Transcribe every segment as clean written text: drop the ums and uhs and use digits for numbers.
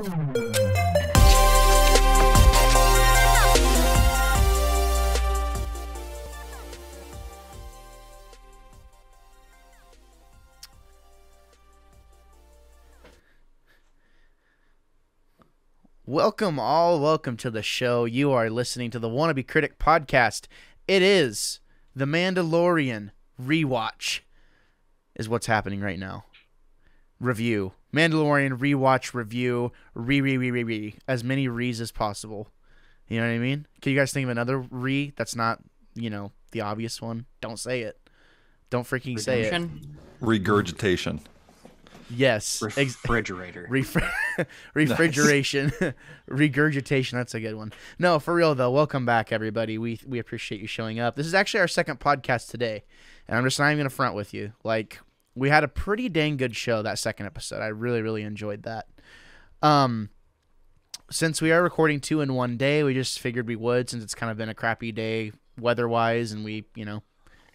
Welcome to the show. You are listening to the Wannabe Critic podcast. It is the Mandalorian rewatch is what's happening right now. Review. Mandalorian rewatch review. Re. As many re's as possible. You know what I mean? Can you guys think of another re that's not, the obvious one? Don't say it. Don't freaking say it. Regurgitation. Yes. Refrigerator. Refrigeration. Regurgitation. That's a good one. No, for real though. Welcome back, everybody. We appreciate you showing up. This is actually our second podcast today, and I'm just not even gonna front with you. Like, we had a pretty dang good show that second episode. I really enjoyed that. Since we are recording 2 in one day, we just figured we would, since it's kind of been a crappy day weather-wise, and we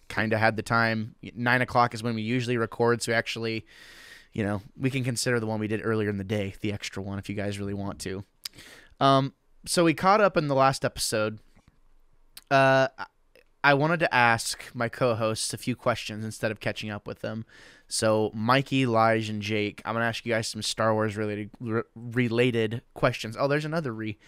kind of had the time. 9 o'clock is when we usually record, so actually, we can consider the one we did earlier in the day, the extra one, if you guys really want to. So we caught up in the last episode. I wanted to ask my co-hosts a few questions instead of catching up with them. So Mikey, Lige, and Jake, I'm going to ask you guys some Star Wars related questions. Oh, there's another re.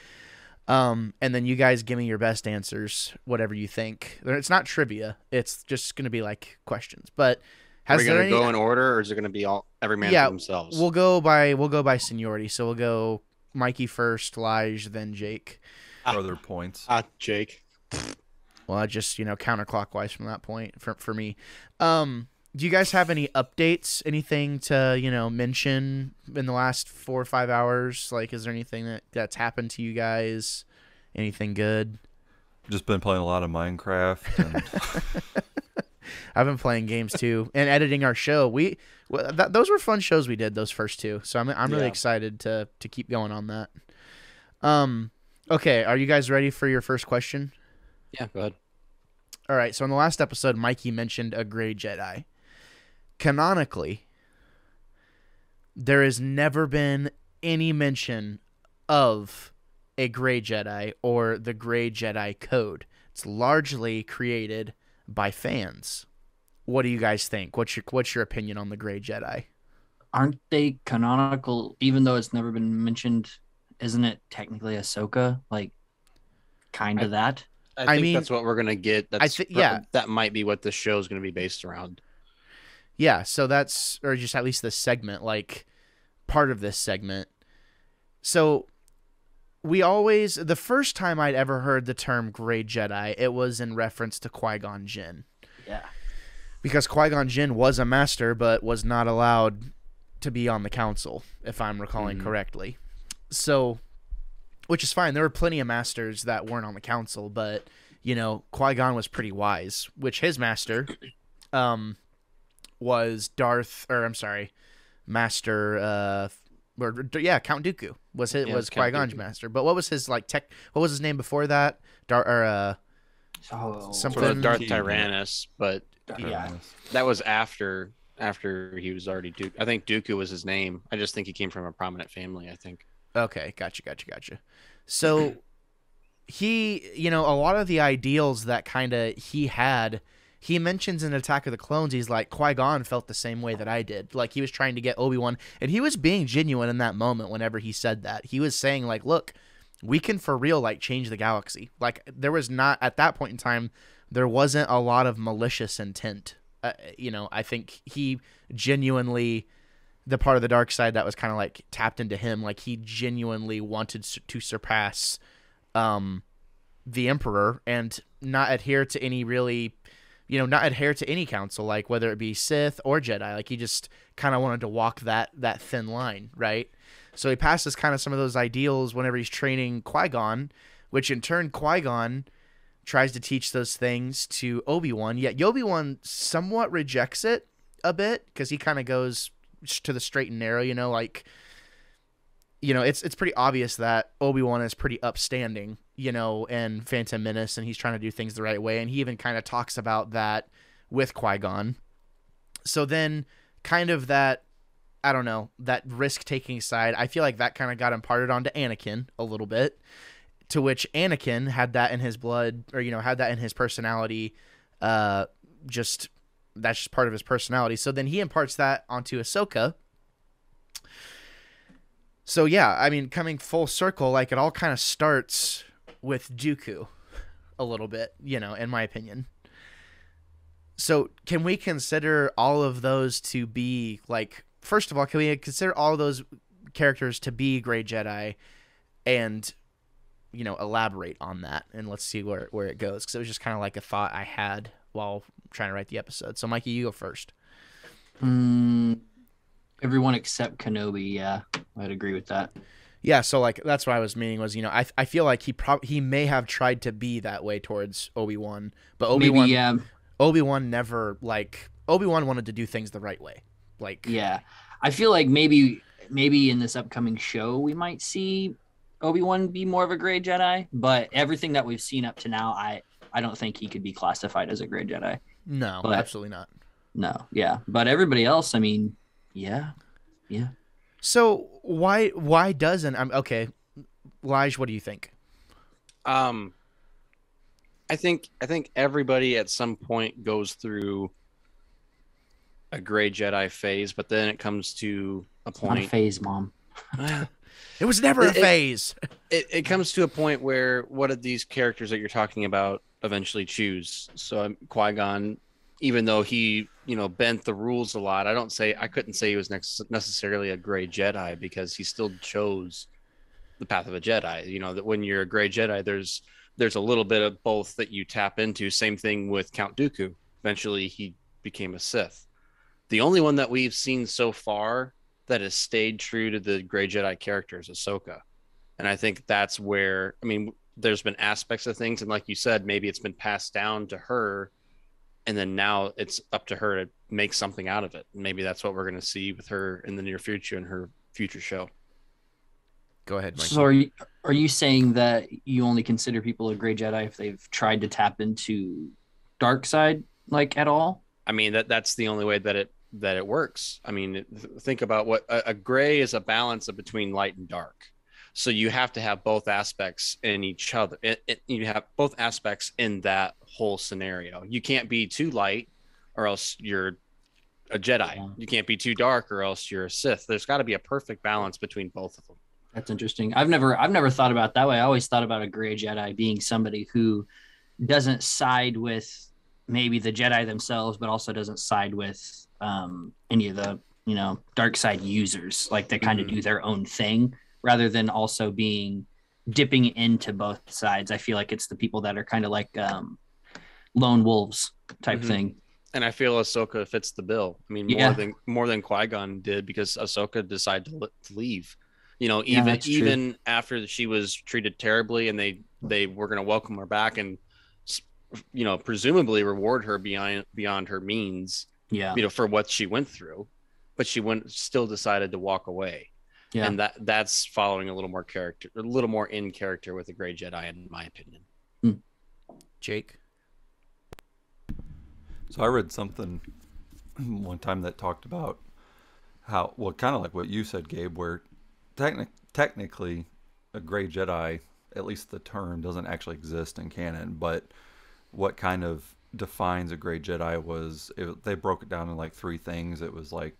And then you guys give me your best answers, whatever you think. It's not trivia. It's just going to be like questions. But are we going to go in order, or is it going to be every man for themselves? We'll go by seniority. So we'll go Mikey first, Lige, then Jake. Further points. Jake. Well, I just counterclockwise from that point for me. Do you guys have any updates? Anything to mention in the last 4 or 5 hours? Like, is there anything that's happened to you guys? Anything good? Just been playing a lot of Minecraft. And... I've been playing games too and editing our show. Those were fun shows we did, those first two. So I'm really excited to keep going on that. Okay, are you guys ready for your first question? Yeah, go ahead. All right, so in the last episode, Mikey mentioned a gray Jedi. Canonically, there has never been any mention of a gray Jedi or the gray Jedi code. It's largely created by fans. What do you guys think? What's your opinion on the gray Jedi? Aren't they canonical, even though it's never been mentioned? Isn't it technically Ahsoka? Like, kind of that? I mean, that's what we're going to get. That might be what the show is going to be based around. Yeah, so that's, or just at least this segment, like, part of this segment. So, the first time I'd ever heard the term Gray Jedi, it was in reference to Qui-Gon Jinn. Yeah. Because Qui-Gon Jinn was a master, but was not allowed to be on the council, if I'm recalling correctly. So, which is fine. There were plenty of masters that weren't on the council, but, Qui-Gon was pretty wise, which his master, was Master, Count Dooku was Qui-Gon's master. But what was his what was his name before that? Something sort of Darth Tyrannus, but that was after he was already Dooku. I think Dooku was his name. I just think he came from a prominent family, I think. Okay, gotcha. So he, a lot of the ideals that kind of he had, he mentions in Attack of the Clones, he's like, Qui-Gon felt the same way that I did. Like, he was trying to get Obi-Wan, and he was being genuine in that moment whenever he said that. He was saying, like, look, we can for real, like, change the galaxy. Like, there was not, at that point in time, there wasn't a lot of malicious intent. I think he genuinely, the part of the dark side that was kind of, like, tapped into him, like, he genuinely wanted to surpass the Emperor and not adhere to any really... not adhere to any council, like whether it be Sith or Jedi. Like, he just kind of wanted to walk that thin line, right? So he passes kind of some of those ideals whenever he's training Qui-Gon, which in turn Qui-Gon tries to teach those things to Obi-Wan, yet Obi-Wan somewhat rejects it a bit because he kind of goes to the straight and narrow, it's pretty obvious that Obi-Wan is pretty upstanding, and Phantom Menace, and he's trying to do things the right way, and he even kind of talks about that with Qui-Gon. So then kind of that I don't know, that risk-taking side, I feel like that kind of got imparted onto Anakin a little bit, to which Anakin had that in his blood, or, had that in his personality. That's just part of his personality. So then he imparts that onto Ahsoka. So yeah, I mean, coming full circle, like, it all kind of starts with Dooku a little bit, in my opinion. So can we consider all of those to be, like, first of all, can we consider all of those characters to be Grey Jedi, and, elaborate on that, and let's see where it goes, because it was just kind of like a thought I had while trying to write the episode. So Mikey, you go first. Everyone except Kenobi, yeah, I'd agree with that. Yeah, so like that's what I was meaning was, I feel like he may have tried to be that way towards Obi-Wan, but Obi-Wan never, like, Obi-Wan wanted to do things the right way. Like, yeah, I feel like maybe in this upcoming show we might see Obi-Wan be more of a Grey Jedi, but everything that we've seen up to now, I don't think he could be classified as a Grey Jedi. No, absolutely not. No, yeah, but everybody else, I mean, yeah. So why doesn't okay, Lige, what do you think? I think everybody at some point goes through a Grey Jedi phase, but then it comes to a point. Not a phase, Mom. It was never a phase. It comes to a point where what did these characters that you're talking about eventually choose? So Qui-Gon, even though he bent the rules a lot, I couldn't say he was necessarily a Grey Jedi, because he still chose the path of a Jedi. That when you're a Grey Jedi, there's a little bit of both that you tap into. Same thing with Count Dooku. Eventually, he became a Sith. The only one that we've seen so far that has stayed true to the Grey Jedi character is Ahsoka. And I think that's where, I mean, there's been aspects of things, and like you said, maybe it's been passed down to her, and then now it's up to her to make something out of it. Maybe that's what we're going to see with her in the near future, in her future show. Go ahead, Mike. So are you saying that you only consider people a Grey Jedi if they've tried to tap into dark side, like, at all? I mean, that's the only way that it works. I mean, think about what a gray is, a balance of between light and dark. So you have to have both aspects in each other. You have both aspects in that whole scenario. You can't be too light or else you're a Jedi. Yeah. You can't be too dark or else you're a Sith. There's got to be a perfect balance between both of them. That's interesting. I've never thought about it that way. I always thought about a Grey Jedi being somebody who doesn't side with maybe the Jedi themselves, but also doesn't side with any of the dark side users. Like, they kind of do their own thing rather than also dipping into both sides. I feel like it's the people that are kind of like lone wolves type thing. And I feel Ahsoka fits the bill. I mean, more than Qui-Gon did, because Ahsoka decided to leave. Even after she was treated terribly, and they were going to welcome her back and presumably reward her beyond her means. For what she went through, but she still decided to walk away. Yeah, and that's following a little more in character with the Grey Jedi, in my opinion. Jake. So I read something one time that talked about how, well, kind of like what you said, Gabe, where technically a Grey Jedi, at least the term, doesn't actually exist in canon, but what kind of defines a Grey Jedi was, they broke it down in like three things. It was like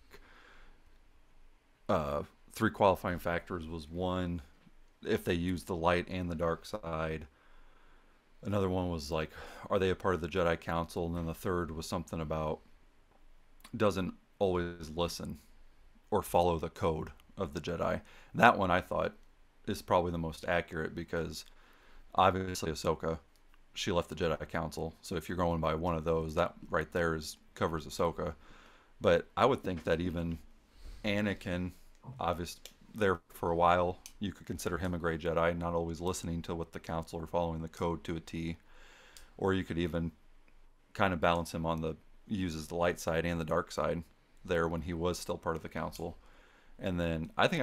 three qualifying factors was one, if they use the light and the dark side. Another one was like, are they a part of the Jedi Council? And then the third was something about doesn't always listen or follow the code of the Jedi. That one I thought is probably the most accurate, because obviously Ahsoka, she left the Jedi Council. So if you're going by one of those, that right there covers Ahsoka. But I would think that even Anakin, obviously there for a while, you could consider him a Grey Jedi, not always listening to what the Council or following the code to a T. Or you could even kind of balance him on uses the light side and the dark side there when he was still part of the Council. And then I think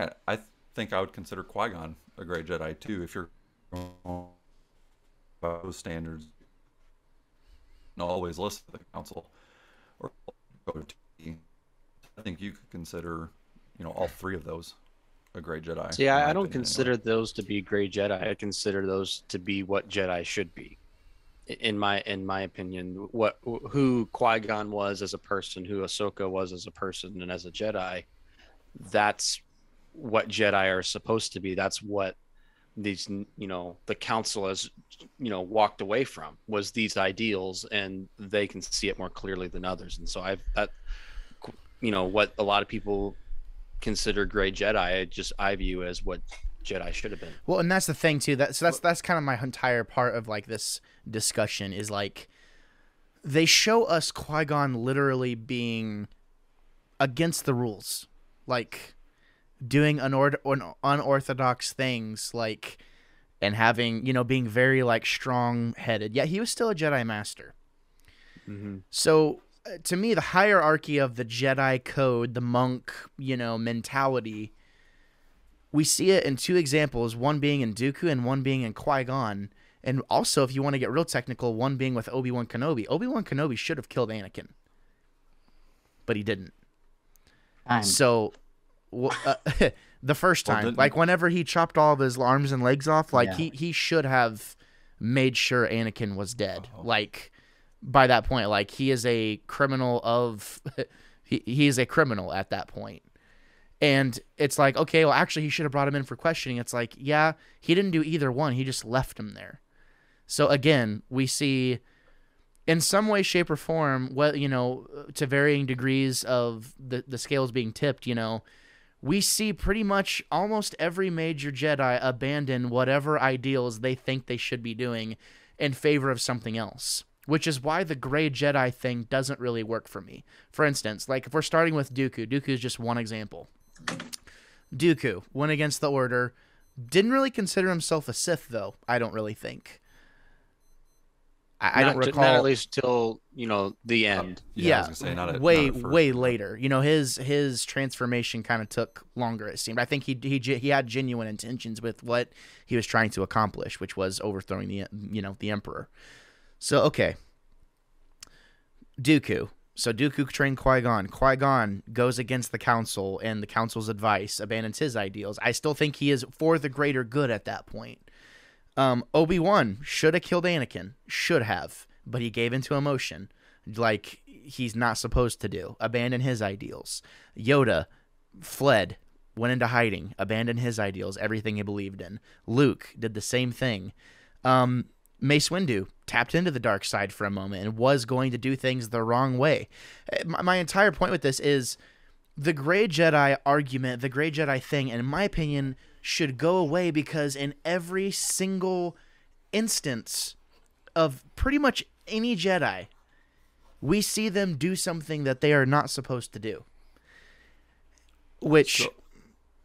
I would consider Qui-Gon a Grey Jedi too, if you're going by those standards. And always listen to the Council or go to T. I think you could consider all three of those a gray Jedi. See, in my I don't opinion, consider anyway. those to be gray Jedi. I consider those to be what Jedi should be. In my opinion, who Qui-Gon was as a person, who Ahsoka was as a person and as a Jedi, that's what Jedi are supposed to be. That's what these, the council has, walked away from, was these ideals, and they can see it more clearly than others. And so what a lot of people consider gray Jedi, I view as what Jedi should have been. Well, and that's the thing too. That's kind of my entire part of like this discussion is like they show us Qui-Gon literally being against the rules, like doing unorthodox things, like, and having, being very like strong-headed. Yet he was still a Jedi Master. Mm-hmm. So to me, the hierarchy of the Jedi code, the monk, mentality, we see it in two examples, one being in Dooku and one being in Qui-Gon. And also, if you want to get real technical, one being with Obi-Wan Kenobi. Obi-Wan Kenobi should have killed Anakin, but he didn't. So, the first time, like whenever he chopped all of his arms and legs off, like he should have made sure Anakin was dead. Like by that point, like he is a criminal of, he is a criminal at that point. And it's like, okay, well, actually, he should have brought him in for questioning. It's like, yeah, he didn't do either one. He just left him there. So again, we see in some way, shape, or form, to varying degrees of the scales being tipped, we see pretty much almost every major Jedi abandon whatever ideals they think they should be doing in favor of something else, which is why the gray Jedi thing doesn't really work for me. For instance, like if we're starting with Dooku, Dooku is just one example. Dooku went against the Order, didn't really consider himself a Sith, though, I don't really think. I don't recall. Not at least till, the end. Yeah, I was gonna say, not way at first, way later. His transformation kind of took longer, it seemed. I think he had genuine intentions with what he was trying to accomplish, which was overthrowing the Emperor. So, okay. Dooku. So Dooku trained Qui-Gon. Qui-Gon goes against the Council and the Council's advice, abandons his ideals. I still think he is for the greater good at that point. Obi-Wan should have killed Anakin. Should have. But he gave into emotion. Like he's not supposed to do. Abandon his ideals. Yoda fled. Went into hiding. Abandoned his ideals. Everything he believed in. Luke did the same thing. Mace Windu tapped into the dark side for a moment and was going to do things the wrong way. My entire point with this is the gray Jedi argument, the gray Jedi thing, in my opinion, should go away because in every single instance of pretty much any Jedi, we see them do something that they are not supposed to do. Which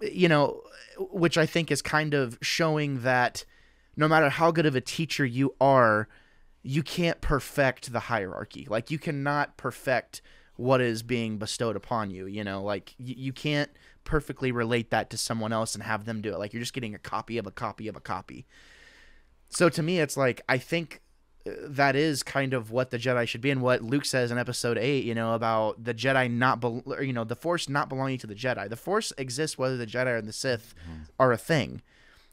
I think is kind of showing that no matter how good of a teacher you are, you can't perfect the hierarchy. Like, you cannot perfect what is being bestowed upon you, Like, you can't perfectly relate that to someone else and have them do it. Like, you're just getting a copy of a copy of a copy. So to me, it's like, I think that is kind of what the Jedi should be, and what Luke says in Episode 8, about the Jedi not, the Force not belonging to the Jedi. The Force exists whether the Jedi or the Sith are a thing.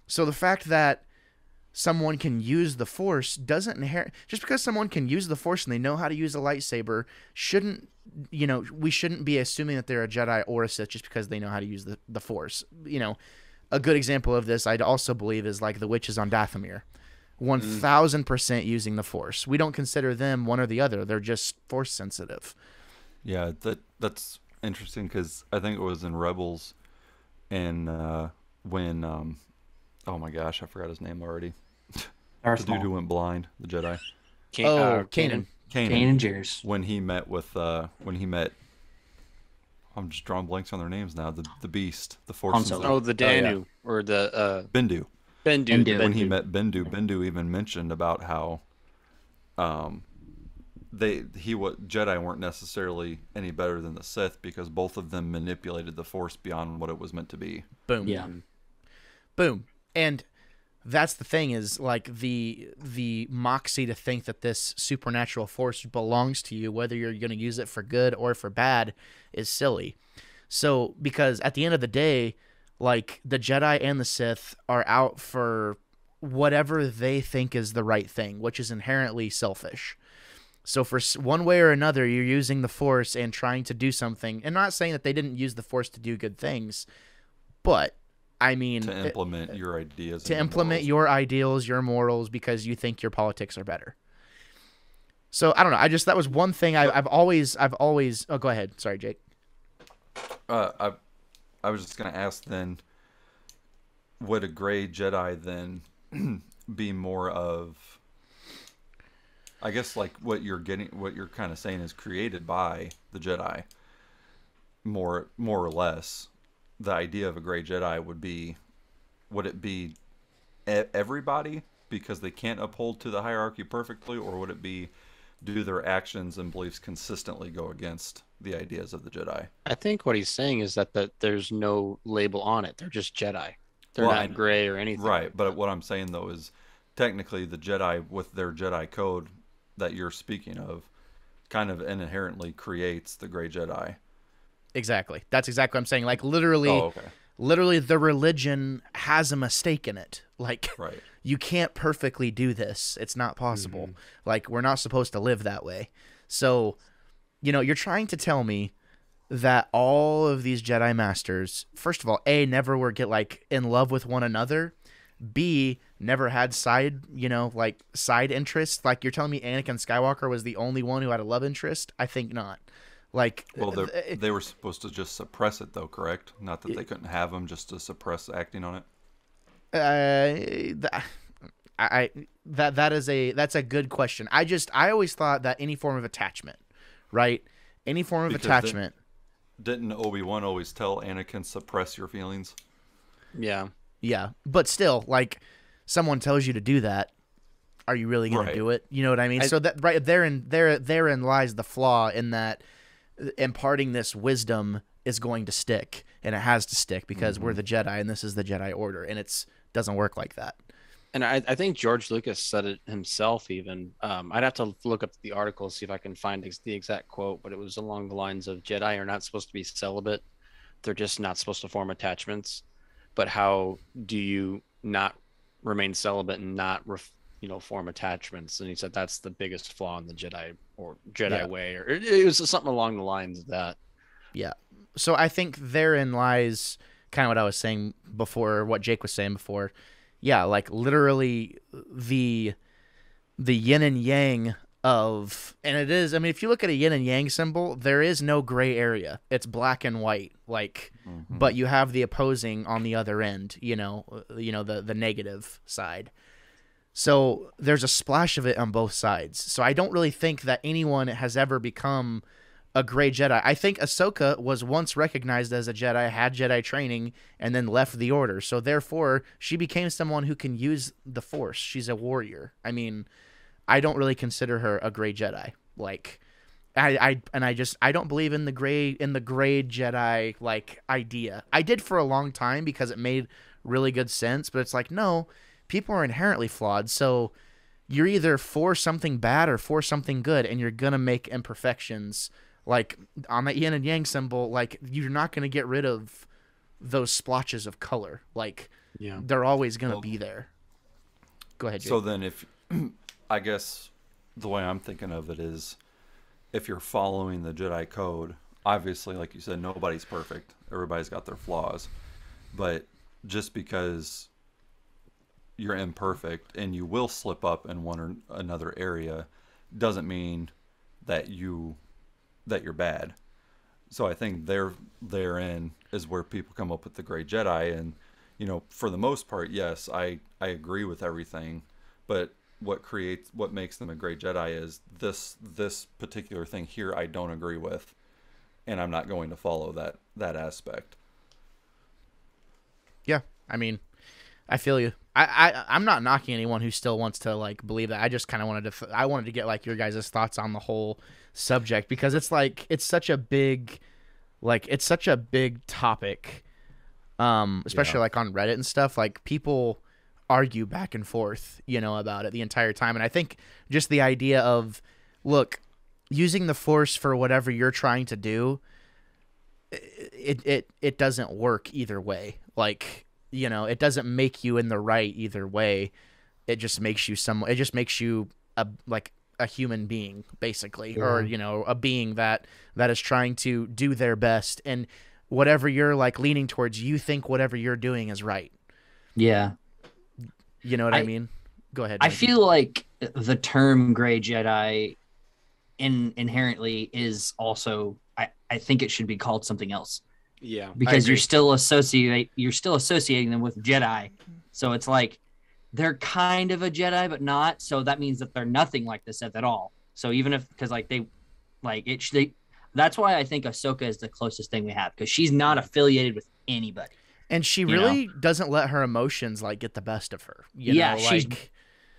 So the fact that someone can use the Force doesn't just because someone can use the Force and they know how to use a lightsaber shouldn't, we shouldn't be assuming that they're a Jedi or a Sith just because they know how to use the Force. A good example of this I'd also believe is like the witches on Dathomir. 1000% using the Force. We don't consider them one or the other. They're just Force sensitive. Yeah, that's interesting because I think it was in Rebels and when oh my gosh, I forgot his name already. The dude who went blind, the Jedi. Kanan. Kanan Jarrus. When he met, I'm just drawing blanks on their names now. The Beast, the Force. Oh, the Danu or the Bendu. Bendu. When he met Bendu even mentioned about how Jedi weren't necessarily any better than the Sith because both of them manipulated the Force beyond what it was meant to be. Boom. Yeah. Boom. And that's the thing is like the moxie to think that this supernatural force belongs to you, whether you're going to use it for good or for bad, is silly. So because at the end of the day, like the Jedi and the Sith are out for whatever they think is the right thing, which is inherently selfish. So for one way or another, you're using the Force and trying to do something, and not saying that they didn't use the Force to do good things, but I mean to implement your ideas, to implement your ideals, your morals, because you think your politics are better. So I don't know. That was one thing I've always. Oh, go ahead. Sorry, Jake. I was just gonna ask then, would a gray Jedi then be more of, I guess, like what you're kind of saying is created by the Jedi, more or less. The idea of a gray Jedi would it be everybody because they can't uphold to the hierarchy perfectly, or would it be, do their actions and beliefs consistently go against the ideas of the Jedi? I think what he's saying is that there's no label on it. They're just Jedi. They're not gray or anything. Right, but what I'm saying though is technically the Jedi with their Jedi code that you're speaking of kind of inherently creates the gray Jedi. Exactly. That's exactly what I'm saying. Like literally, literally the religion has a mistake in it. Like right. You can't perfectly do this. It's not possible. Mm-hmm. Like we're not supposed to live that way. So, you're trying to tell me that all of these Jedi Masters, first of all, A, never were in love with one another. B, never had side interests. Like you're telling me Anakin Skywalker was the only one who had a love interest? I think not. Well, they were supposed to just suppress it, though, correct? Not that they couldn't have them, just to suppress acting on it. That's a good question. I always thought that any form of attachment, right? Any form of attachment. Didn't Obi-Wan always tell Anakin, suppress your feelings? Yeah. Yeah, but still, like, someone tells you to do that, are you really going to do it? You know what I mean? So that right therein lies the flaw in that imparting this wisdom is going to stick, and it has to stick because we're the Jedi and this is the Jedi Order, and it doesn't work like that. And I think George Lucas said it himself even. I'd have to look up the article, see if I can find the exact quote, but it was along the lines of Jedi are not supposed to be celibate. They're just not supposed to form attachments. But how do you not remain celibate and not form attachments? And he said that's the biggest flaw in the Jedi way, or it was something along the lines of that. Yeah. So I think therein lies kind of what I was saying before, what Jake was saying before. Yeah, like literally the yin and yang of, and it is, I mean, if you look at a yin and yang symbol, there is no gray area. It's black and white, but you have the opposing on the other end, the negative side. So there's a splash of it on both sides. So I don't really think that anyone has ever become a gray Jedi. I think Ahsoka was once recognized as a Jedi, had Jedi training, and then left the Order. So therefore, she became someone who can use the Force. She's a warrior. I mean, I don't really consider her a gray Jedi. Like, I don't believe in the gray Jedi idea. I did for a long time because it made really good sense, but it's like, no, people are inherently flawed. So you're either for something bad or for something good, and you're gonna make imperfections. Like on that yin and yang symbol, like you're not gonna get rid of those splotches of color. Like, they're always gonna be there. Go ahead, Jake. So then, if I guess the way I'm thinking of it is, if you're following the Jedi code, obviously, like you said, nobody's perfect. Everybody's got their flaws. But just because you're imperfect and you will slip up in one or another area doesn't mean that you're bad. So I think therein is where people come up with the gray Jedi. And, for the most part, yes, I agree with everything. But what makes them a gray Jedi is this particular thing here I don't agree with, and I'm not going to follow that aspect. Yeah, I mean, I feel you. I'm not knocking anyone who still wants to believe that. I just kind of wanted to get your guys' thoughts on the whole subject, because it's such a big topic, especially on Reddit and stuff. Like, people argue back and forth, about it the entire time. And I think just the idea of, look, using the Force for whatever you're trying to do, it doesn't work either way. Like, you know, it doesn't make you in the right either way. It just makes you a human being, basically, or, you know, a being that is trying to do their best, and whatever you're like leaning towards, you think whatever you're doing is right. Yeah. You know what I mean? Go ahead. I Mikey. feel like the term gray Jedi inherently is also, I think it should be called something else. Yeah. Because you're still associating them with Jedi. So it's like they're kind of a Jedi, but not. So that means that they're nothing like the Sith at all. So even if, because like that's why I think Ahsoka is the closest thing we have, because she's not affiliated with anybody. And she really doesn't let her emotions like get the best of her. You know, she's like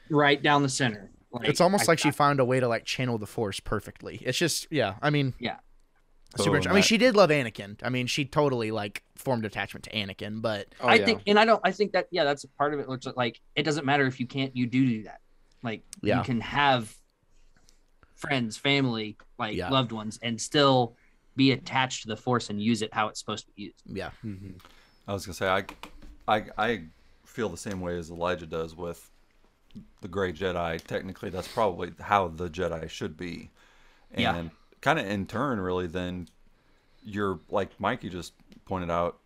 right down the center. Like, it's almost like she found a way to like channel the Force perfectly. It's just, I mean, super interesting. I mean, she did love Anakin. I mean, she totally like formed attachment to Anakin, but I think that, that's a part of it. Looks like it doesn't matter if you do that. Like you can have friends, family, like loved ones, and still be attached to the Force and use it how it's supposed to be used. Yeah. Mm-hmm. I was gonna say I feel the same way as Elijah does with the Gray Jedi. Technically, that's probably how the Jedi should be, and kind of in turn, really, then you're like Mikey just pointed out.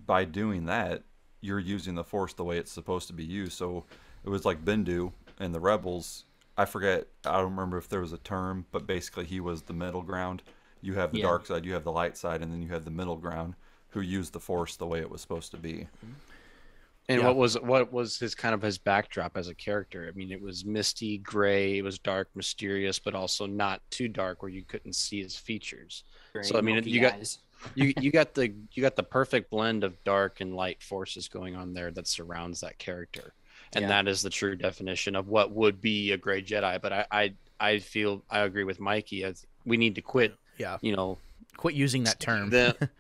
By doing that, you're using the Force the way it's supposed to be used. So it was like Bendu and the Rebels. I forget. I don't remember if there was a term, but basically he was the middle ground. You have the dark side, you have the light side, and then you have the middle ground, who used the Force the way it was supposed to be. And what was his backdrop as a character? I mean, it was misty, gray. It was dark, mysterious, but also not too dark where you couldn't see his features. So I mean, you got the perfect blend of dark and light forces going on there that surrounds that character, and that is the true definition of what would be a Gray Jedi. But I feel I agree with Mikey. We need to quit. Quit using that term.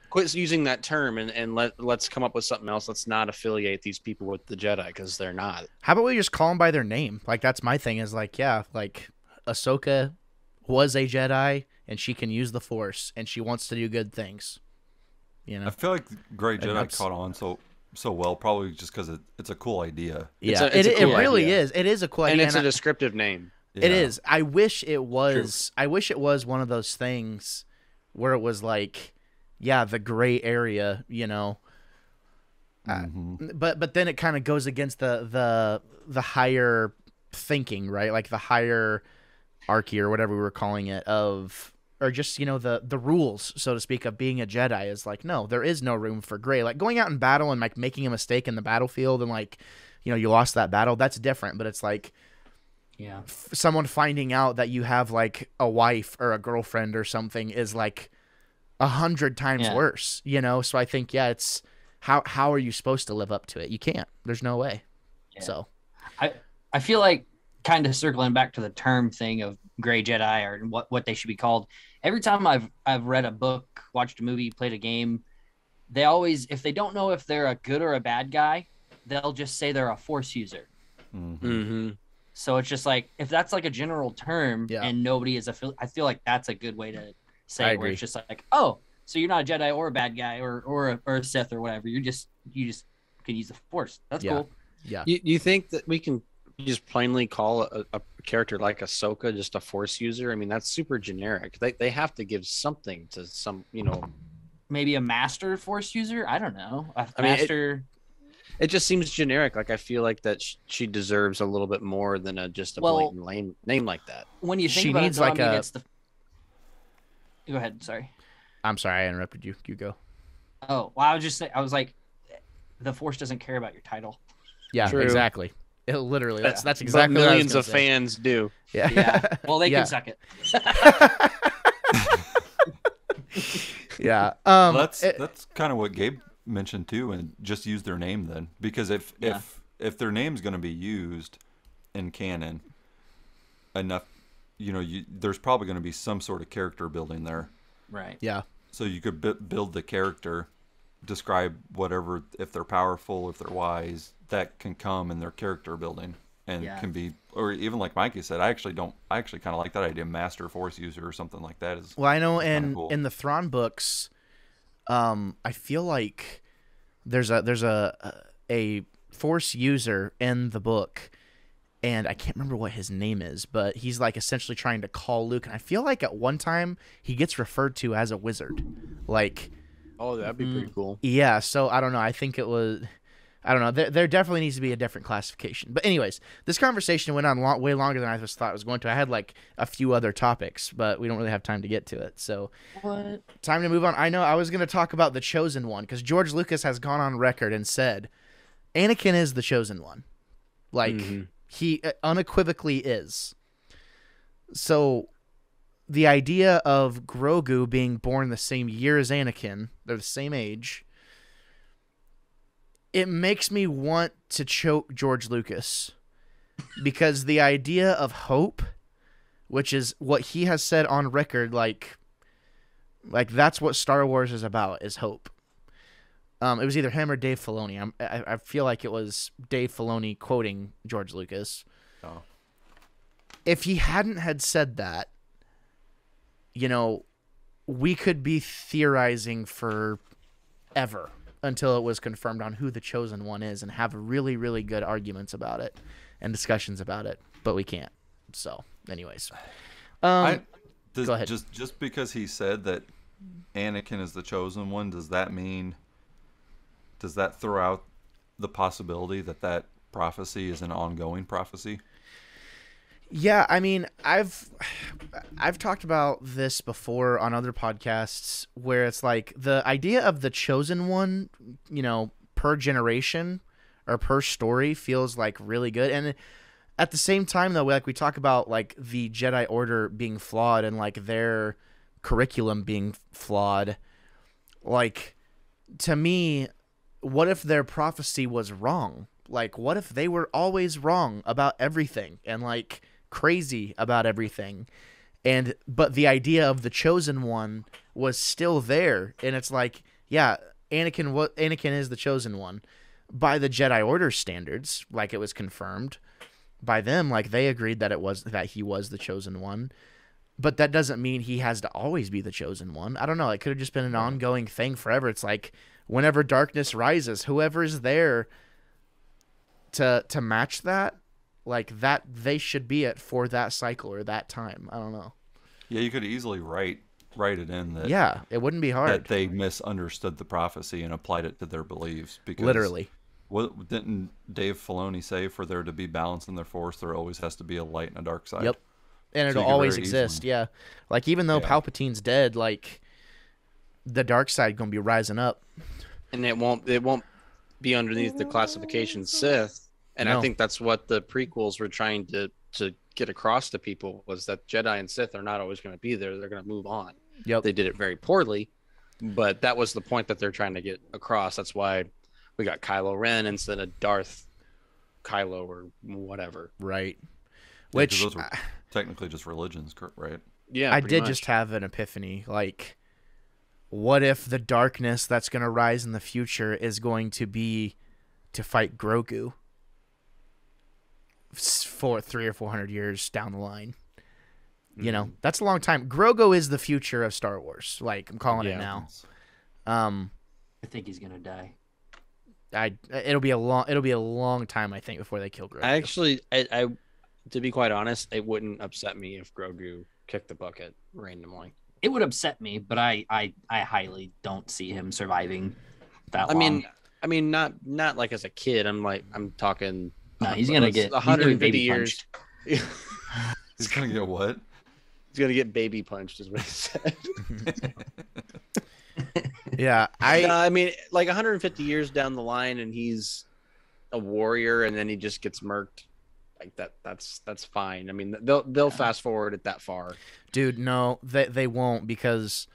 Quit using that term and let's come up with something else. Let's not affiliate these people with the Jedi, because they're not. How about we just call them by their name? Like, that's my thing, is like, like Ahsoka was a Jedi and she can use the Force and she wants to do good things. You know, I feel like Gray Jedi caught on so well, probably just because it's a cool idea. Yeah, it really is. It is a cool idea, and it's a descriptive name. It is. I wish it was. True. I wish it was one of those things where it was like, the gray area, you know. But then it kind of goes against the higher thinking, right? Like the higher archy or whatever we were calling it or just, you know, the rules, so to speak, of being a Jedi is like, no, there is no room for gray. Like going out in battle and like making a mistake in the battlefield and like, you know, you lost that battle, that's different. But it's like, someone finding out that you have like a wife or a girlfriend or something is like 100 times worse, you know? So I think, it's how are you supposed to live up to it? You can't. There's no way. So I feel like, kind of circling back to the term thing of Gray Jedi or what they should be called. Every time I've read a book, watched a movie, played a game, they always, if they don't know if they're a good or a bad guy, they'll just say they're a Force user. So it's just like, if that's like a general term and nobody is I feel like that's a good way to say it, where it's just like, oh, so you're not a Jedi or a bad guy or a Sith or whatever. You just can use the Force. That's cool. Yeah. You think that we can just plainly call a character like Ahsoka just a Force user? I mean, that's super generic. They have to give something to some, you know, maybe a master Force user. I don't know. It just seems generic. Like I feel like that she deserves a little bit more than just a blatant name like that. When you think she about needs it, like Go ahead. Sorry. I'm sorry, I interrupted you. You go. Oh, well, I was like, the Force doesn't care about your title. Yeah, True. Exactly. It literally, that's exactly what millions of fans do. Yeah. Well, they can suck it. That's kind of what Gabe mentioned too, and just use their name then, because if their name's going to be used in canon enough, you know, there's probably going to be some sort of character building there. Right. Yeah. So you could build the character, describe whatever, if they're powerful, if they're wise, that can come in their character building. and Yeah. can be, or even like Mikey said, I actually kind of like that idea, master force user or something like that is. Well, I know kinda cool. in the Thrawn books, I feel like there's a force user in the book, and I can't remember what his name is, but he's like essentially trying to call Luke, and I feel like at one time he gets referred to as a wizard. Like, Oh, that'd be pretty cool. yeah, so I don't know. I think it was, I don't know. There definitely needs to be a different classification. But anyways, this conversation went on way longer than I just thought it was going to. I had like a few other topics, but we don't really have time to get to it. So What? time to move on. I know I was going to talk about the Chosen One because George Lucas has gone on record and said Anakin is the Chosen One. Like, he unequivocally is. So the idea of Grogu being born the same year as Anakin, they're the same age, it makes me want to choke George Lucas because the idea of hope, which is what he has said on record, like that's what Star Wars is about, is hope. It was either him or Dave Filoni. I feel like it was Dave Filoni quoting George Lucas. Oh. If he hadn't had said that, you know, we could be theorizing forever until it was confirmed on who the Chosen One is and have really, really good arguments about it and discussions about it, but we can't. So, anyways. Go ahead. Just because he said that Anakin is the Chosen One, does that throw out the possibility that prophecy is an ongoing prophecy? Yeah, I mean, I've talked about this before on other podcasts where it's like the idea of the Chosen One, you know, per generation or per story feels like really good. And at the same time, though, like we talk about like the Jedi Order being flawed and like their curriculum being flawed, like to me, what if their prophecy was wrong? Like, what if they were always wrong about everything and like crazy about everything? But the idea of the Chosen One was still there, and it's like, yeah, Anakin is the Chosen One by the Jedi Order standards, like it was confirmed by them, like they agreed that he was the Chosen One. But that doesn't mean he has to always be the Chosen One. I don't know. It could have just been an ongoing thing forever. It's like whenever darkness rises, whoever's there to match that, like that, they should be it for that cycle or that time. I don't know. Yeah, you could easily write it in that. Yeah, it wouldn't be hard. That they misunderstood the prophecy and applied it to their beliefs. Because literally. What didn't Dave Filoni say? For there to be balance in their force, there always has to be a light and a dark side. Yep. And So it'll you could always very exist. easily- Yeah. Like even though Yeah. Palpatine's dead, like the dark side gonna be rising up. And it won't be underneath the classification Sith. And No. I think that's what the prequels were trying to get across to people, was that Jedi and Sith are not always going to be there. They're going to move on. Yep. They did it very poorly, but that was the point that they're trying to get across. That's why we got Kylo Ren instead of Darth Kylo or whatever. Right. Yeah, 'cause Which those were technically just religions, right? Yeah, I pretty did much. just have an epiphany. Like, what if the darkness that's going to rise in the future is going to be to fight Grogu for 300 or 400 years down the line? You know, that's a long time. Grogu is the future of Star Wars. Like, I'm calling it Yeah. now. I think he's gonna die. It'll be a long time, I think, before they kill Grogu. I actually, I to be quite honest, it wouldn't upset me if Grogu kicked the bucket randomly. It would upset me, but I highly don't see him surviving that I long. mean, not like as a kid. I'm talking. No, he's gonna get 150 baby years. punched. He's gonna get what? He's gonna get baby punched, is what he said. Yeah, No, I mean, like 150 years down the line, and he's a warrior, and then he just gets murked. Like that. That's fine. I mean, they'll fast forward it that far. dude, no, they won't, because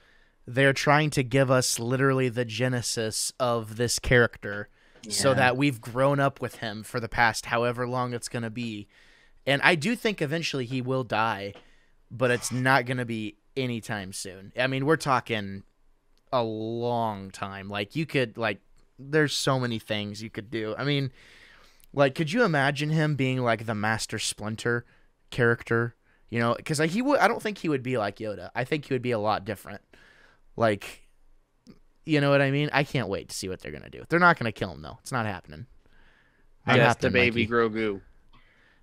they're trying to give us literally the genesis of this character so Yeah. that we've grown up with him for the past however long it's going to be. And I do think eventually he will die, but it's not going to be anytime soon. I mean, we're talking a long time. Like, you could, like, there's so many things you could do. I mean, Like, could you imagine him being like the Master Splinter character? You know, because he would. I don't think he would be like Yoda. I think he would be a lot different. Like, you know what I mean? I can't wait to see what they're gonna do. They're not gonna kill him though. It's not happening. Not Yes, the happening, baby Mikey. Grogu.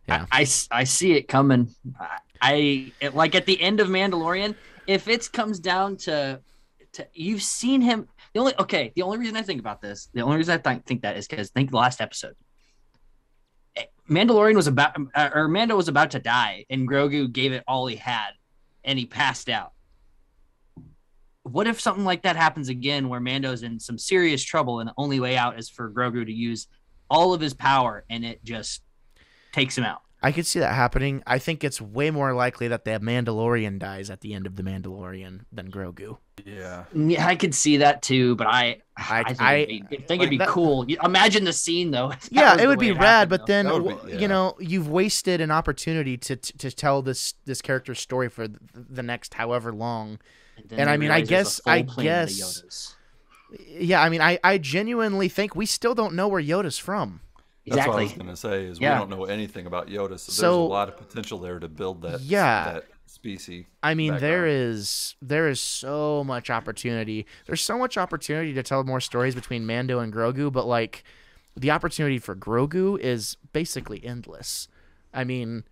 Yeah. I see it coming. Like at the end of Mandalorian, if it comes down to you've seen him. The only reason I think about this, the only reason I think that is because think the last episode. Mandalorian was Mando was about to die, and Grogu gave it all he had, and he passed out. What if something like that happens again, where Mando's in some serious trouble, and the only way out is for Grogu to use all of his power, and it just takes him out? I could see that happening. I think it's way more likely that the Mandalorian dies at the end of the Mandalorian than Grogu. Yeah. Yeah, I could see that too, but I think it'd be that, cool. Imagine the scene though. Yeah, it would be rad, but then yeah. you know, you've wasted an opportunity to tell this character's story for the next however long. And I mean, I guess, yeah, I mean, I genuinely think we still don't know where Yoda's from. That's Exactly. what I was going to say is we don't know anything about Yoda, so there's a lot of potential there to build that that species. I mean, background. there is so much opportunity. There's so much opportunity to tell more stories between Mando and Grogu, but like the opportunity for Grogu is basically endless. I mean,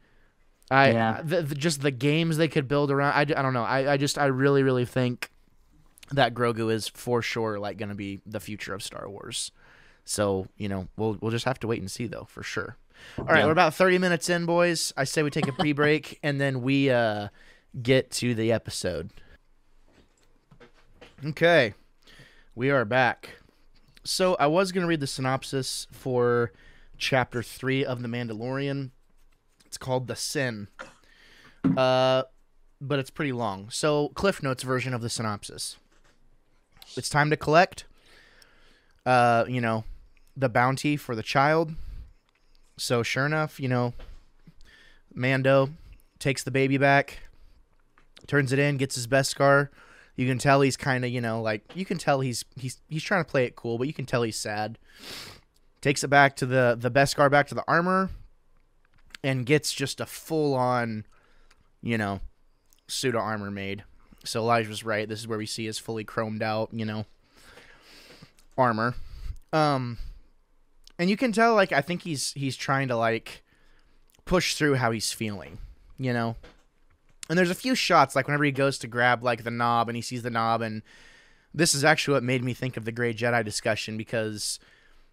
just the games they could build around. I don't know. I really really think that Grogu is for sure like going to be the future of Star Wars. So, you know, we'll just have to wait and see, though, for sure. All right, we're about 30 minutes in, boys. I say we take a pre-break, and then we get to the episode. Okay, we are back. So I was going to read the synopsis for Chapter 3 of The Mandalorian. It's called The Sin, but it's pretty long. So, Cliff Notes version of the synopsis. It's time to collect, you know, the bounty for the child. So sure enough, you know, Mando takes the baby back, turns it in, gets his Beskar. You can tell he's kind of, you know, like you can tell he's trying to play it cool, but you can tell he's sad. Takes it back to the Beskar, back to the armor, and gets just a full on, you know, pseudo armor made. So Elijah was right. This is where we see his fully chromed out, you know, armor. And you can tell, like, I think he's trying to, like, push through how he's feeling, you know? And there's a few shots, like, whenever he goes to grab, like, the knob, and he sees the knob, and this is actually what made me think of the Grey Jedi discussion, because,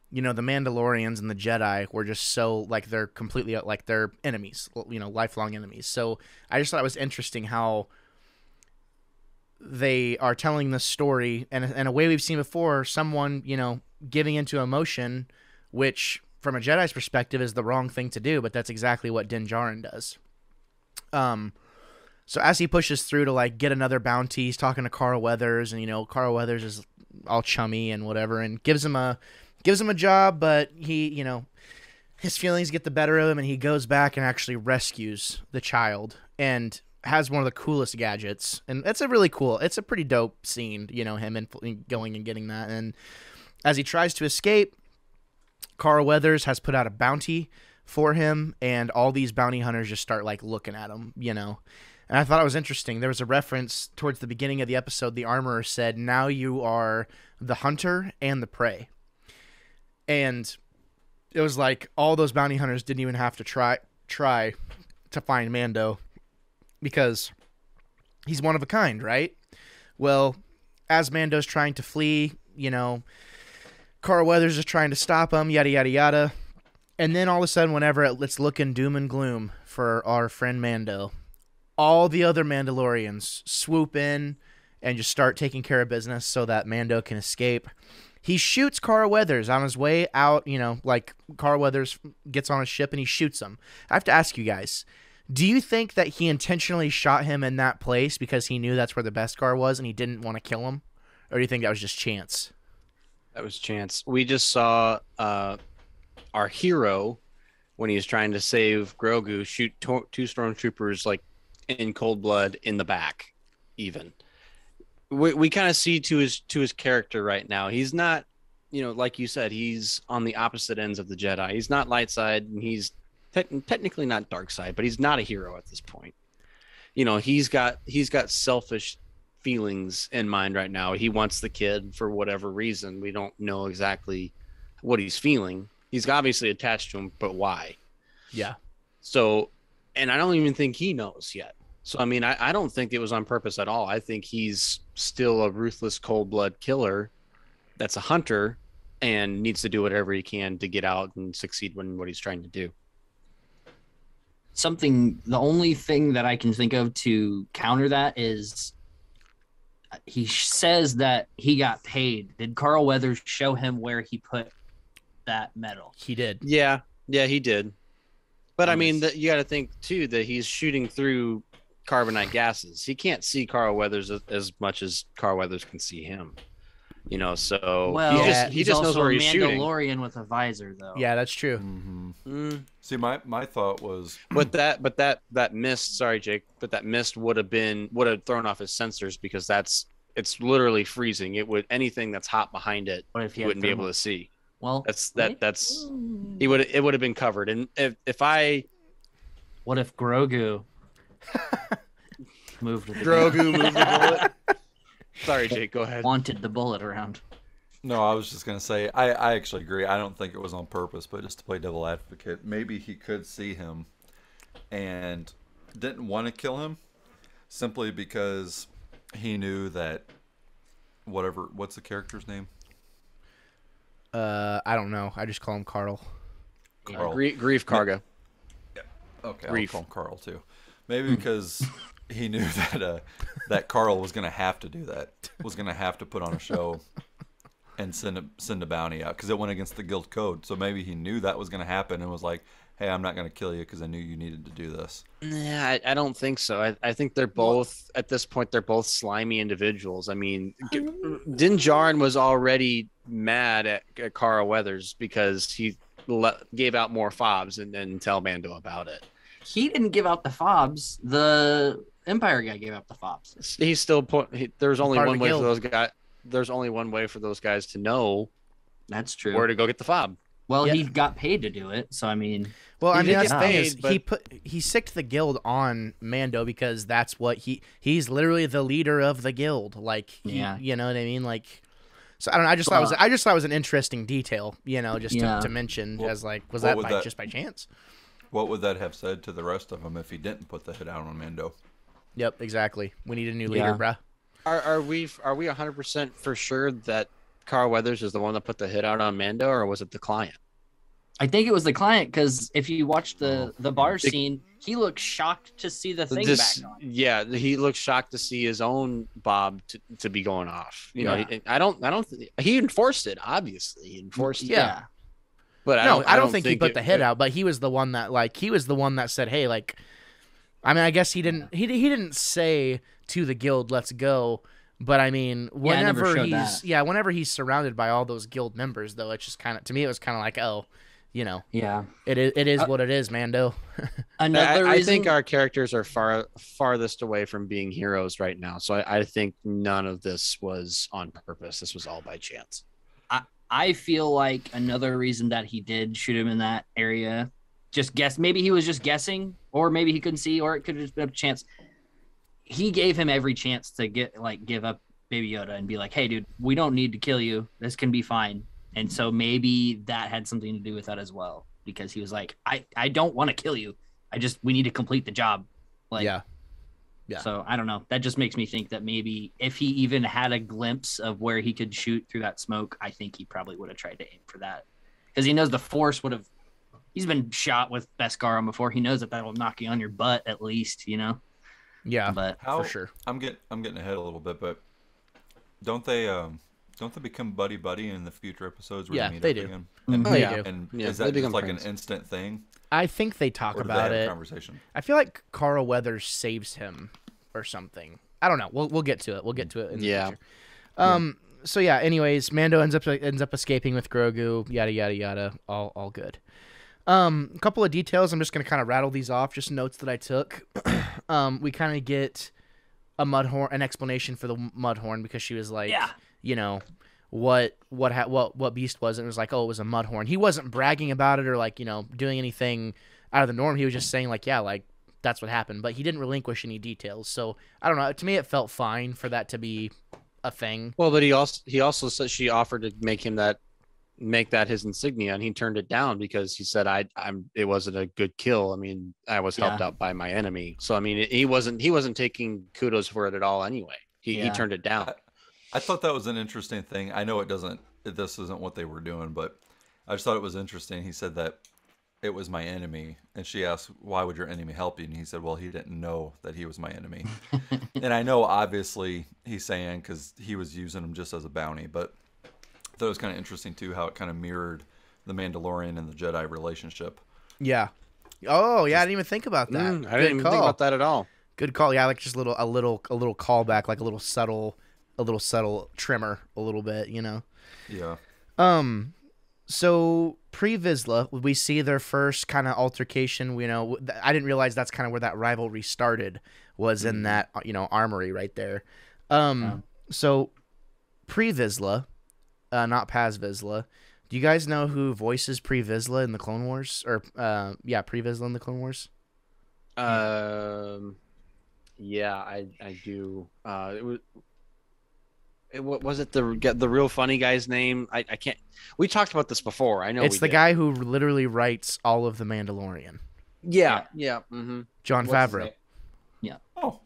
you know, the Mandalorians and the Jedi were just so, like, they're completely, like, they're enemies, you know, lifelong enemies. So I just thought it was interesting how they are telling this story, and in a way we've seen before, someone, you know, giving into emotion, which from a Jedi's perspective is the wrong thing to do, but that's exactly what Din Djarin does. So as he pushes through to like get another bounty, he's talking to Carl Weathers, and you know Carl Weathers is all chummy and whatever, and gives him a job, but he, you know, his feelings get the better of him, and he goes back and actually rescues the child and has one of the coolest gadgets, and it's a pretty dope scene, you know, him and going and getting that, and as he tries to escape, Carl Weathers has put out a bounty for him, and all these bounty hunters just start like looking at him, you know. And I thought it was interesting. There was a reference towards the beginning of the episode. The armorer said, "Now you are the hunter and the prey." And it was like all those bounty hunters didn't even have to try to find Mando because he's one of a kind, right? Well, as Mando's trying to flee, you know, Carl Weathers is trying to stop him, yada, yada, yada. And then all of a sudden, whenever it's looking doom and gloom for our friend Mando, all the other Mandalorians swoop in and just start taking care of business so that Mando can escape. He shoots Carl Weathers on his way out, you know, like Carl Weathers gets on a ship and he shoots him. I have to ask you guys, do you think that he intentionally shot him in that place because he knew that's where the Beskar was and he didn't want to kill him? Or do you think that was just chance? That was chance. We just saw our hero, when he was trying to save Grogu, shoot two stormtroopers like in cold blood in the back. Even we kind of see to his character right now. He's not like you said, he's on the opposite ends of the Jedi. He's not light side, and he's technically not dark side, but he's not a hero at this point. He's got selfish feelings in mind right now. He wants the kid for whatever reason. We don't know exactly what he's feeling. He's obviously attached to him, but why? Yeah. So, and I don't even think he knows yet. So, I mean, I don't think it was on purpose at all. I think he's still a ruthless, cold-blood killer that's a hunter and needs to do whatever he can to get out and succeed in what he's trying to do. The only thing that I can think of to counter that is he says that he got paid. Did Carl Weathers show him where he put that medal? He did. Yeah, he did. But I mean, you got to think too that he's shooting through carbonite gases. He can't see Carl Weathers as much as Carl Weathers can see him. So he just knows where he's shooting. Mandalorian with a visor, though. Yeah, that's true. Mm-hmm. See, my thought was, but that mist. Sorry, Jake, but that mist would have thrown off his sensors because it's literally freezing. Anything that's hot behind it, he wouldn't be able to see. Well, it would have been covered. And what if Grogu moved the bullet? Sorry, Jake, go ahead. Wanted the bullet around. No, I was just going to say, I actually agree. I don't think it was on purpose, but just to play devil advocate, maybe he could see him and didn't want to kill him simply because he knew that what's the character's name? I don't know. I just call him Carl. Carl. Grief Karga. Yeah. Okay, Grief. I'll call him Carl too. Maybe because he knew that Carl was going to have to do that. Was going to have to put on a show and send a bounty out because it went against the guild code. So maybe he knew that was going to happen and was like, "Hey, I'm not going to kill you because I knew you needed to do this." Yeah, I don't think so. I think they're both at this point. They're both slimy individuals. I mean, Din Djarin was already mad at Carl Weathers because he gave out more fobs and then tell Mando about it. He didn't give out the fobs. The Empire guy gave out the fobs. He's still there's only one way for those guys. There's only one way for those guys to know. That's true. Where to go get the fob. Well, he got paid to do it, so I mean. Well, I mean, that's the thing is he sicked the guild on Mando because that's what he's literally the leader of the guild. Like, you know what I mean? Like, so I don't know. I just thought it was an interesting detail, just to mention was that just by chance? What would that have said to the rest of them if he didn't put the hit out on Mando? Yep, exactly. We need a new leader, bruh. Are we 100% for sure that Carl Weathers is the one that put the hit out on Mando, or was it the client? I think it was the client because if you watch the bar scene, he looks shocked to see the thing back on. Yeah, he looks shocked to see his own bob to be going off. He enforced it. Obviously, he enforced it. Yeah. But I don't think he put the hit out, but he was the one that said, "Hey, like," I mean, I guess he didn't say to the guild, "Let's go," but I mean, whenever he's surrounded by all those guild members, though, it's just kind of, to me, it was kind of like, oh, it is what it is, Mando. I think our characters are farthest away from being heroes right now, so I think none of this was on purpose. This was all by chance. I feel like another reason that he did shoot him in that area, maybe he was just guessing, or maybe he couldn't see, or it could have just been a chance. He gave him every chance to give up Baby Yoda and be like, "Hey, dude, we don't need to kill you. This can be fine." And so maybe that had something to do with that as well, because he was like, I don't want to kill you. We need to complete the job. Like, yeah. So I don't know. That just makes me think that maybe if he even had a glimpse of where he could shoot through that smoke, I think he probably would have tried to aim for that, because he knows the Force would have. He's been shot with Beskar before. He knows that'll knock you on your butt at least, Yeah, but for sure. I'm getting ahead a little bit, but don't they become buddy in the future episodes? Where they they do. Again? And they do. And is that just like friends. An instant thing? I think they talk about it. Conversation. I feel like Carl Weathers saves him or something. I don't know. We'll get to it. We'll get to it in the future. So yeah. Anyways, Mando ends up escaping with Grogu. Yada yada yada. All good. A couple of details. I'm just gonna kind of rattle these off. Just notes that I took. We kind of get an explanation for the Mudhorn, because she was like, what beast was, and it was like, oh, it was a mudhorn. He wasn't bragging about it or like, you know, doing anything out of the norm. He was just saying like, yeah, like that's what happened, but he didn't relinquish any details. So I don't know. To me, it felt fine for that to be a thing. Well, but he also said she offered to make that his insignia, and he turned it down because he said it wasn't a good kill. I mean, I was helped out by my enemy. So I mean, he wasn't taking kudos for it at all anyway. He turned it down. I thought that was an interesting thing. I know this isn't what they were doing, but I just thought it was interesting. He said that it was my enemy, and she asked, why would your enemy help you? And he said, well, he didn't know that he was my enemy. And I know obviously he's saying because he was using him just as a bounty, but I thought it was kind of interesting too how it kind of mirrored the Mandalorian and the Jedi relationship. Yeah. Oh yeah, I didn't even think about that. I didn't even think about that at all. Good call. Yeah, like just a little callback, like a little subtle trimmer, a little bit, you know. Yeah. So pre-Vizsla, we see their first kind of altercation. You know, I didn't realize that's kind of where that rivalry started, was in that, you know, armory right there. So pre-Vizsla, not Paz-Vizsla. Do you guys know who voices pre-Vizsla in the Clone Wars? Or pre-Vizsla in the Clone Wars? Yeah, I do. Was it the real funny guy's name? I can't. We talked about this before. I know it's the guy who literally writes all of the Mandalorian. Yeah. Mm-hmm. John Favreau. Yeah. Oh.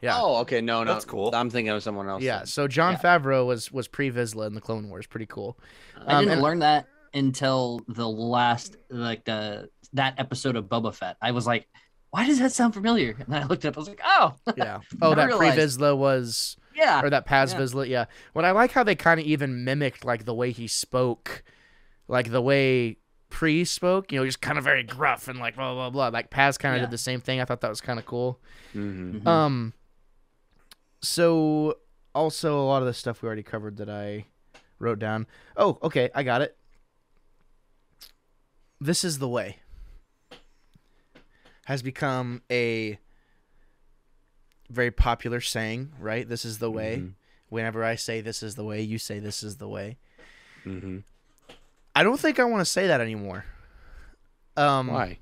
Yeah. Oh, okay. No, that's cool. I'm thinking of someone else. Yeah. So John Favreau was pre-Vizsla in the Clone Wars. Pretty cool. I didn't learn that until the last that episode of Boba Fett. I was like, why does that sound familiar? And then I looked up. I was like, oh. Yeah. Oh, that pre-Vizsla was. Yeah. Or that Paz-Vizsla, yeah. What I like how they kind of even mimicked like the way he spoke, like the way Pre spoke, you know, just kind of very gruff and like blah blah blah. Like Paz kind of did the same thing. I thought that was kind of cool. Mm-hmm. So also a lot of the stuff we already covered that I wrote down. Oh, okay, I got it. This is the way has become a very popular saying, right? This is the way. Whenever I say this is the way, you say this is the way. I don't think I want to say that anymore. Why?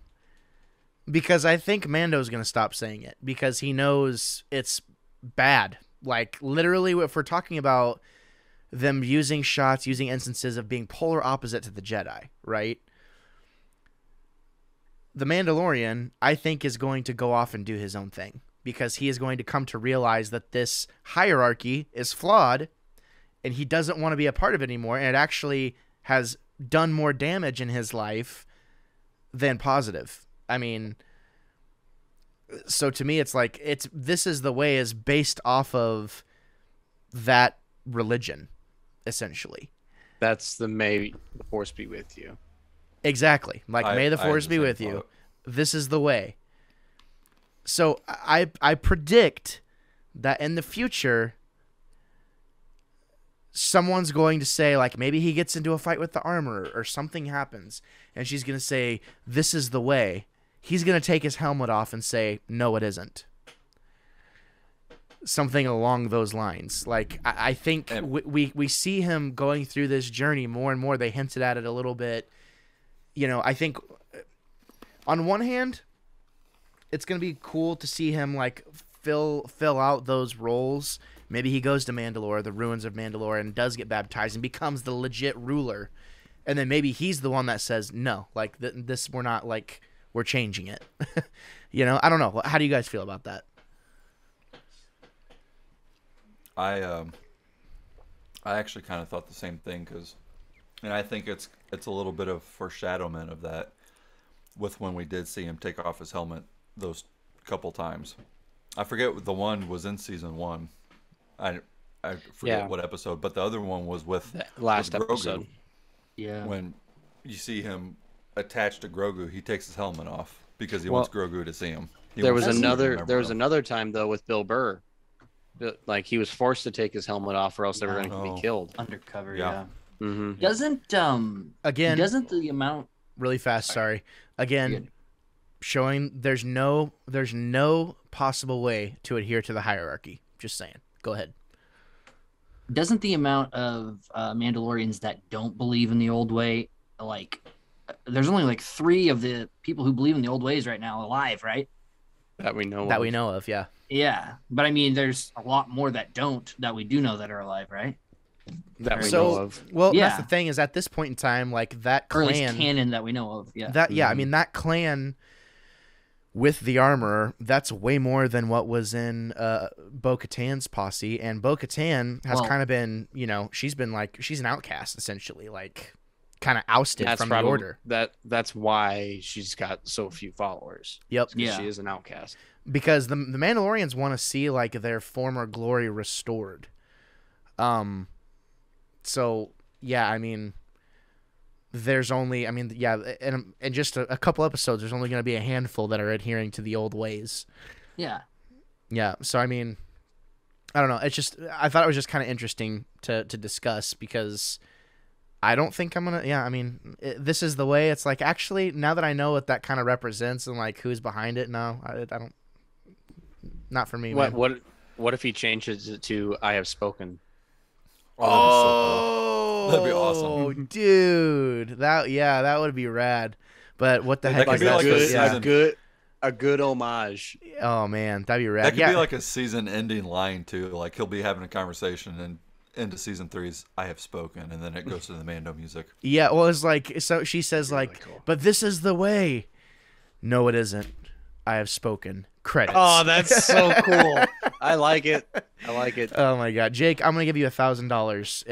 Because I think Mando's going to stop saying it because he knows it's bad. Like literally, if we're talking about them using shots, using instances of being polar opposite to the Jedi, right? The Mandalorian, I think, is going to go off and do his own thing. Because he is going to come to realize that this hierarchy is flawed and he doesn't want to be a part of it anymore. And it actually has done more damage in his life than positive. I mean, so to me, it's like, this is the way is based off of that religion, essentially. That's the may the force be with you. Exactly. Like, may the force be with you. This is the way. So I predict that in the future, someone's going to say, like, maybe he gets into a fight with the armorer or something happens, and she's going to say, this is the way. He's going to take his helmet off and say, no, it isn't. Something along those lines. Like, I think we see him going through this journey more and more. They hinted at it a little bit. You know, I think on one hand, it's going to be cool to see him like fill out those roles. Maybe he goes to Mandalore, the ruins of Mandalore, and does get baptized and becomes the legit ruler. And then maybe he's the one that says, no, like this, we're not like, we're changing it. You know, I don't know. How do you guys feel about that? I actually kind of thought the same thing and I think it's a little bit of foreshadowment of that with when we did see him take off his helmet those couple times. I forget the one was in season 1. I forget what episode, but the other one was with the last with Grogu. episode. Yeah. When you see him attached to Grogu, he takes his helmet off because he wants Grogu to see him. There was another time though with Bill Burr. Like he was forced to take his helmet off or else they were going to be killed. Undercover, yeah. Mm-hmm. Doesn't the amount really fast, sorry. Again, showing there's no possible way to adhere to the hierarchy. Just saying. Go ahead. doesn't the amount of Mandalorians that don't believe in the old way, like, there's only like 3 of the people who believe in the old ways right now alive, right? That we know That of. we know of, yeah. Yeah, but I mean, there's a lot more that don't, that we do know that are alive, right? That we know So, of. well, Yeah. that's the thing is at this point in time, like that Or at least clan, canon that we know of. Yeah. that I mean that clan with the armor, that's way more than what was in Bo-Katan's posse, and Bo-Katan has Well- kind of been, you know, she's been like she's an outcast essentially, like kind of ousted That's from probably the order. that's why she's got so few followers. Yep. 'Cause Yeah. she is an outcast. Because the Mandalorians want to see like their former glory restored. So yeah, I mean, there's only, I mean, yeah, and in just a couple episodes, there's only going to be a handful that are adhering to the old ways. Yeah. Yeah, so I mean, I don't know. It's just, I thought it was just kind of interesting to discuss because I don't think I'm gonna. Yeah, I mean, this is the way. It's like actually now that I know what that kind of represents and like who's behind it. No, I don't. Not for me. Man. What if he changes it to "I have spoken"? Oh, That'd be awesome. dude. That would be rad. But what the That heck could is be that? like a supposed- yeah. season- a good homage. Oh man, that'd be rad. That could yeah. be like a season-ending line too. Like he'll be having a conversation, and into season 3's "I have spoken," and then it goes to the Mando music. Yeah, well, it's like, so she says Really like, cool. but this is the way. No, it isn't. I have spoken. Credits. Oh, that's so cool. I like it. I like it. Oh my god, Jake, I'm gonna give you $1,000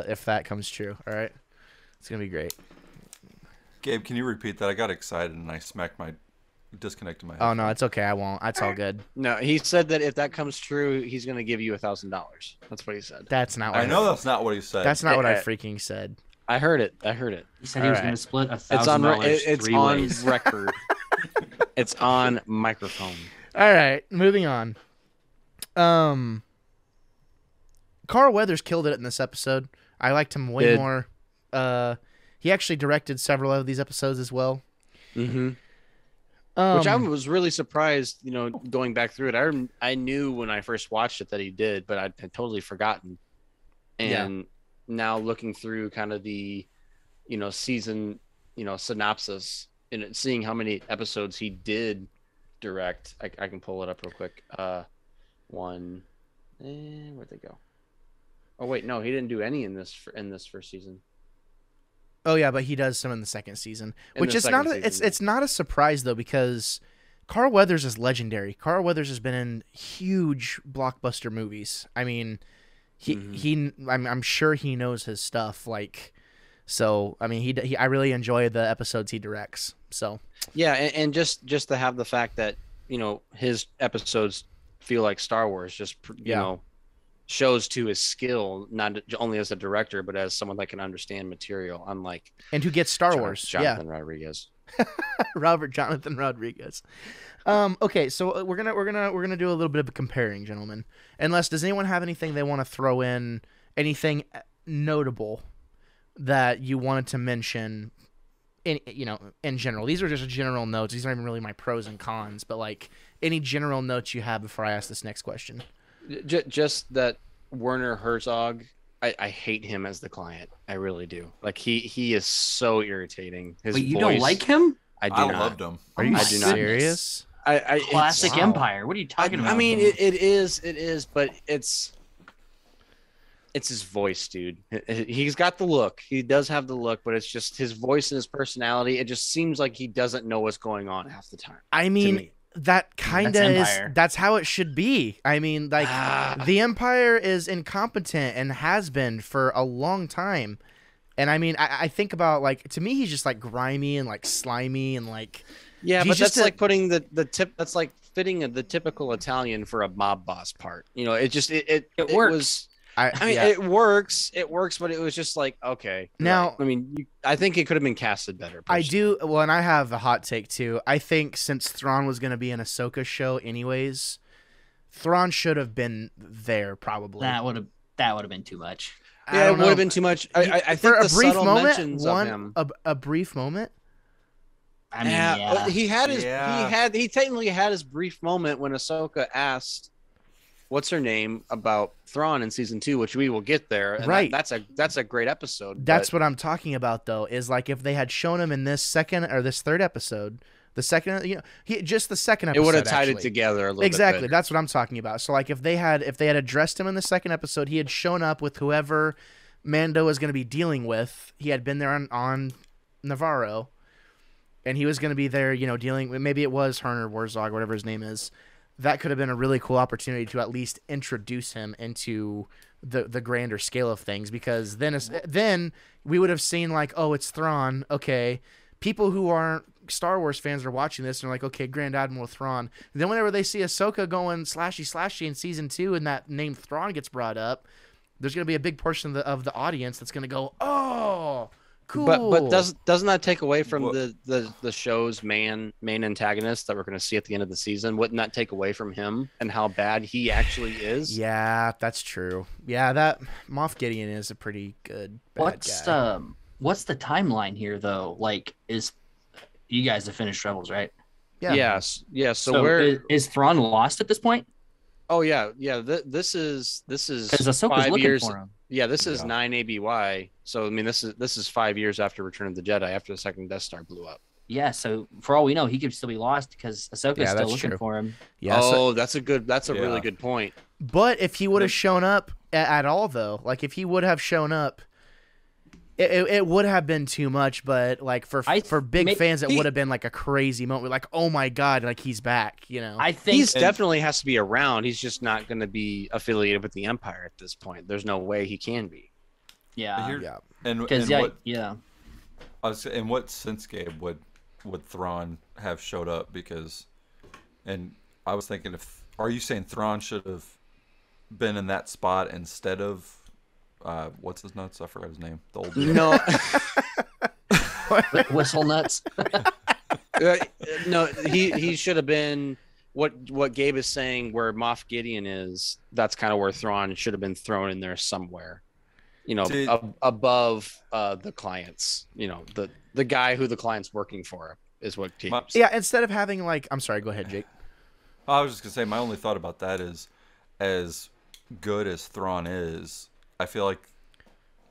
if that comes true. All right, it's gonna be great. Gabe, can you repeat that? I got excited and I disconnected my. Oh no, it's okay. I won't. It's all good. No, he said that if that comes true, he's going to give you $1,000. That's what he said. That's not. What I know that's not what he said. That's not what I Eh, eh. freaking said. I heard it. He said he was Alright. going to split It's on. $1,000 It's 3 on ways. record. It's on microphone. All right, moving on. Carl Weathers killed it in this episode. I liked him way Did. more. He actually directed several of these episodes as well. Mm-hmm. Which I was really surprised. You know, going back through it, I knew when I first watched it that he did, but I'd totally forgotten. And now looking through kind of the, season, synopsis and seeing how many episodes he did direct, I can pull it up real quick. Where'd they go? Oh wait, no, he didn't do any in this first season. Oh yeah, but he does some in the second season, In which the is not. second season, It's not a surprise though because Carl Weathers is legendary. Carl Weathers has been in huge blockbuster movies. I mean, I'm sure he knows his stuff. Like, so I mean, I really enjoy the episodes he directs. So Yeah, and just to have the fact that his episodes feel like Star Wars, just shows to his skill, not only as a director but as someone that can understand material. Unlike and who gets Star Wars? Jonathan Rodriguez. Robert Jonathan Rodriguez. Okay, so we're gonna do a little bit of a comparing, gentlemen. Unless does anyone have anything they want to throw in, anything notable that you wanted to mention? In general, these are just general notes. These aren't even really my pros and cons, but like any general notes you have before I ask this next question. Just that Werner Herzog, I hate him as the client. I really do. Like he is so irritating. His But you voice, don't like him? I do I not. loved him. Are you I do not. serious? It's- Classic Empire. What are you talking about? I mean, it is, but it's his voice, dude. He's got the look. He does have the look, but it's just his voice and his personality. It just seems like he doesn't know what's going on half the time. I to mean, me. that kind of That's is. Empire. That's how it should be. I mean, like the Empire is incompetent and has been for a long time. And I mean, I think about like to me, he's just like grimy and like slimy and like. Yeah, He's but just that's like putting the tip. That's like fitting the typical Italian for a mob boss part. It works. was. I mean, yeah. it works, but it was just like, okay. Now- right. I mean, I think it could have been casted better. I personally. do. Well, and I have a hot take too. I think since Thrawn was going to be an Ahsoka show, anyways, Thrawn should have been there probably. that would have been too much. I Yeah, it don't would know. have been too much. I think for the a brief subtle moment, mentions of him. a brief moment. I mean, Yeah, yeah. he had his Yeah. he technically had his brief moment when Ahsoka asked, what's her name about Thrawn in season 2, which we will get there. And Right. That's a great episode. That's what I'm talking about, though, is like if they had shown him in this second or this third episode, the second, just the second episode, it would have tied actually. it together a little Exactly. bit. That's what I'm talking about. So like if they had addressed him in the second episode, he had shown up with whoever Mando is going to be dealing with. He had been there on Navarro, and he was going to be there, dealing. Maybe it was Herner Warzog, whatever his name is. That could have been a really cool opportunity to at least introduce him into the grander scale of things, because then we would have seen like, oh, it's Thrawn. Okay, people who aren't Star Wars fans are watching this and are like, okay, Grand Admiral Thrawn. Then whenever they see Ahsoka going slashy in season 2 and that name Thrawn gets brought up, there's going to be a big portion of the audience that's going to go, oh, cool. But doesn't that take away from the show's main antagonist that we're going to see at the end of the season? Wouldn't that take away from him and how bad he actually is? Yeah, that's true. Yeah, that Moff Gideon is a pretty good bad guy. What's the timeline here though? Like, you guys have finished Rebels, right? Yeah. Yes. So where is Thrawn lost at this point? Oh yeah. This is because Ahsoka's 5 looking years. for him. Yeah, this is 9 ABY. So I mean, this is 5 years after Return of the Jedi, after the second Death Star blew up. Yeah. So for all we know, he could still be lost because Ahsoka's still looking for him. Yeah. That's a really good point. But if he would have shown up at all, though, like if he would have shown up, it would have been too much. But like for big fans, it would have been like a crazy moment. Like, oh my god, like he's back. I think he's definitely has to be around. He's just not going to be affiliated with the Empire at this point. There's no way he can be. Yeah. And in what sense, Gabe, would Thrawn have showed up? Because, and I was thinking, are you saying Thrawn should have been in that spot instead of what's his nuts? I forgot his name. The old dude. No. Whistle nuts. No, he should have been what Gabe is saying, where Moff Gideon is. That's kind of where Thrawn should have been thrown in there somewhere. Above the clients. The guy who the client's working for is what he. Yeah, instead of having like, I'm sorry, go ahead, Jake. I was just gonna say, my only thought about that is, as good as Thrawn is, I feel like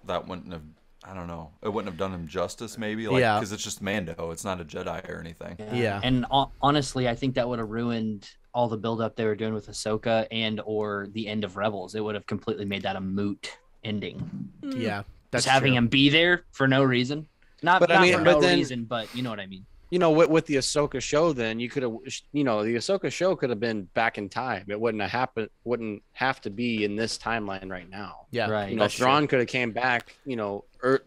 that wouldn't have. I don't know. It wouldn't have done him justice, maybe. Because it's just Mando. It's not a Jedi or anything. Yeah. And honestly, I think that would have ruined all the build-up they were doing with Ahsoka or the end of Rebels. It would have completely made that a moot ending. Yeah. Just having him be there for no reason. Not for no reason, but you know what I mean. With the Ahsoka show, then you could have, the Ahsoka show could have been back in time. It wouldn't have to be in this timeline right now. Yeah, right. Thrawn could have came back,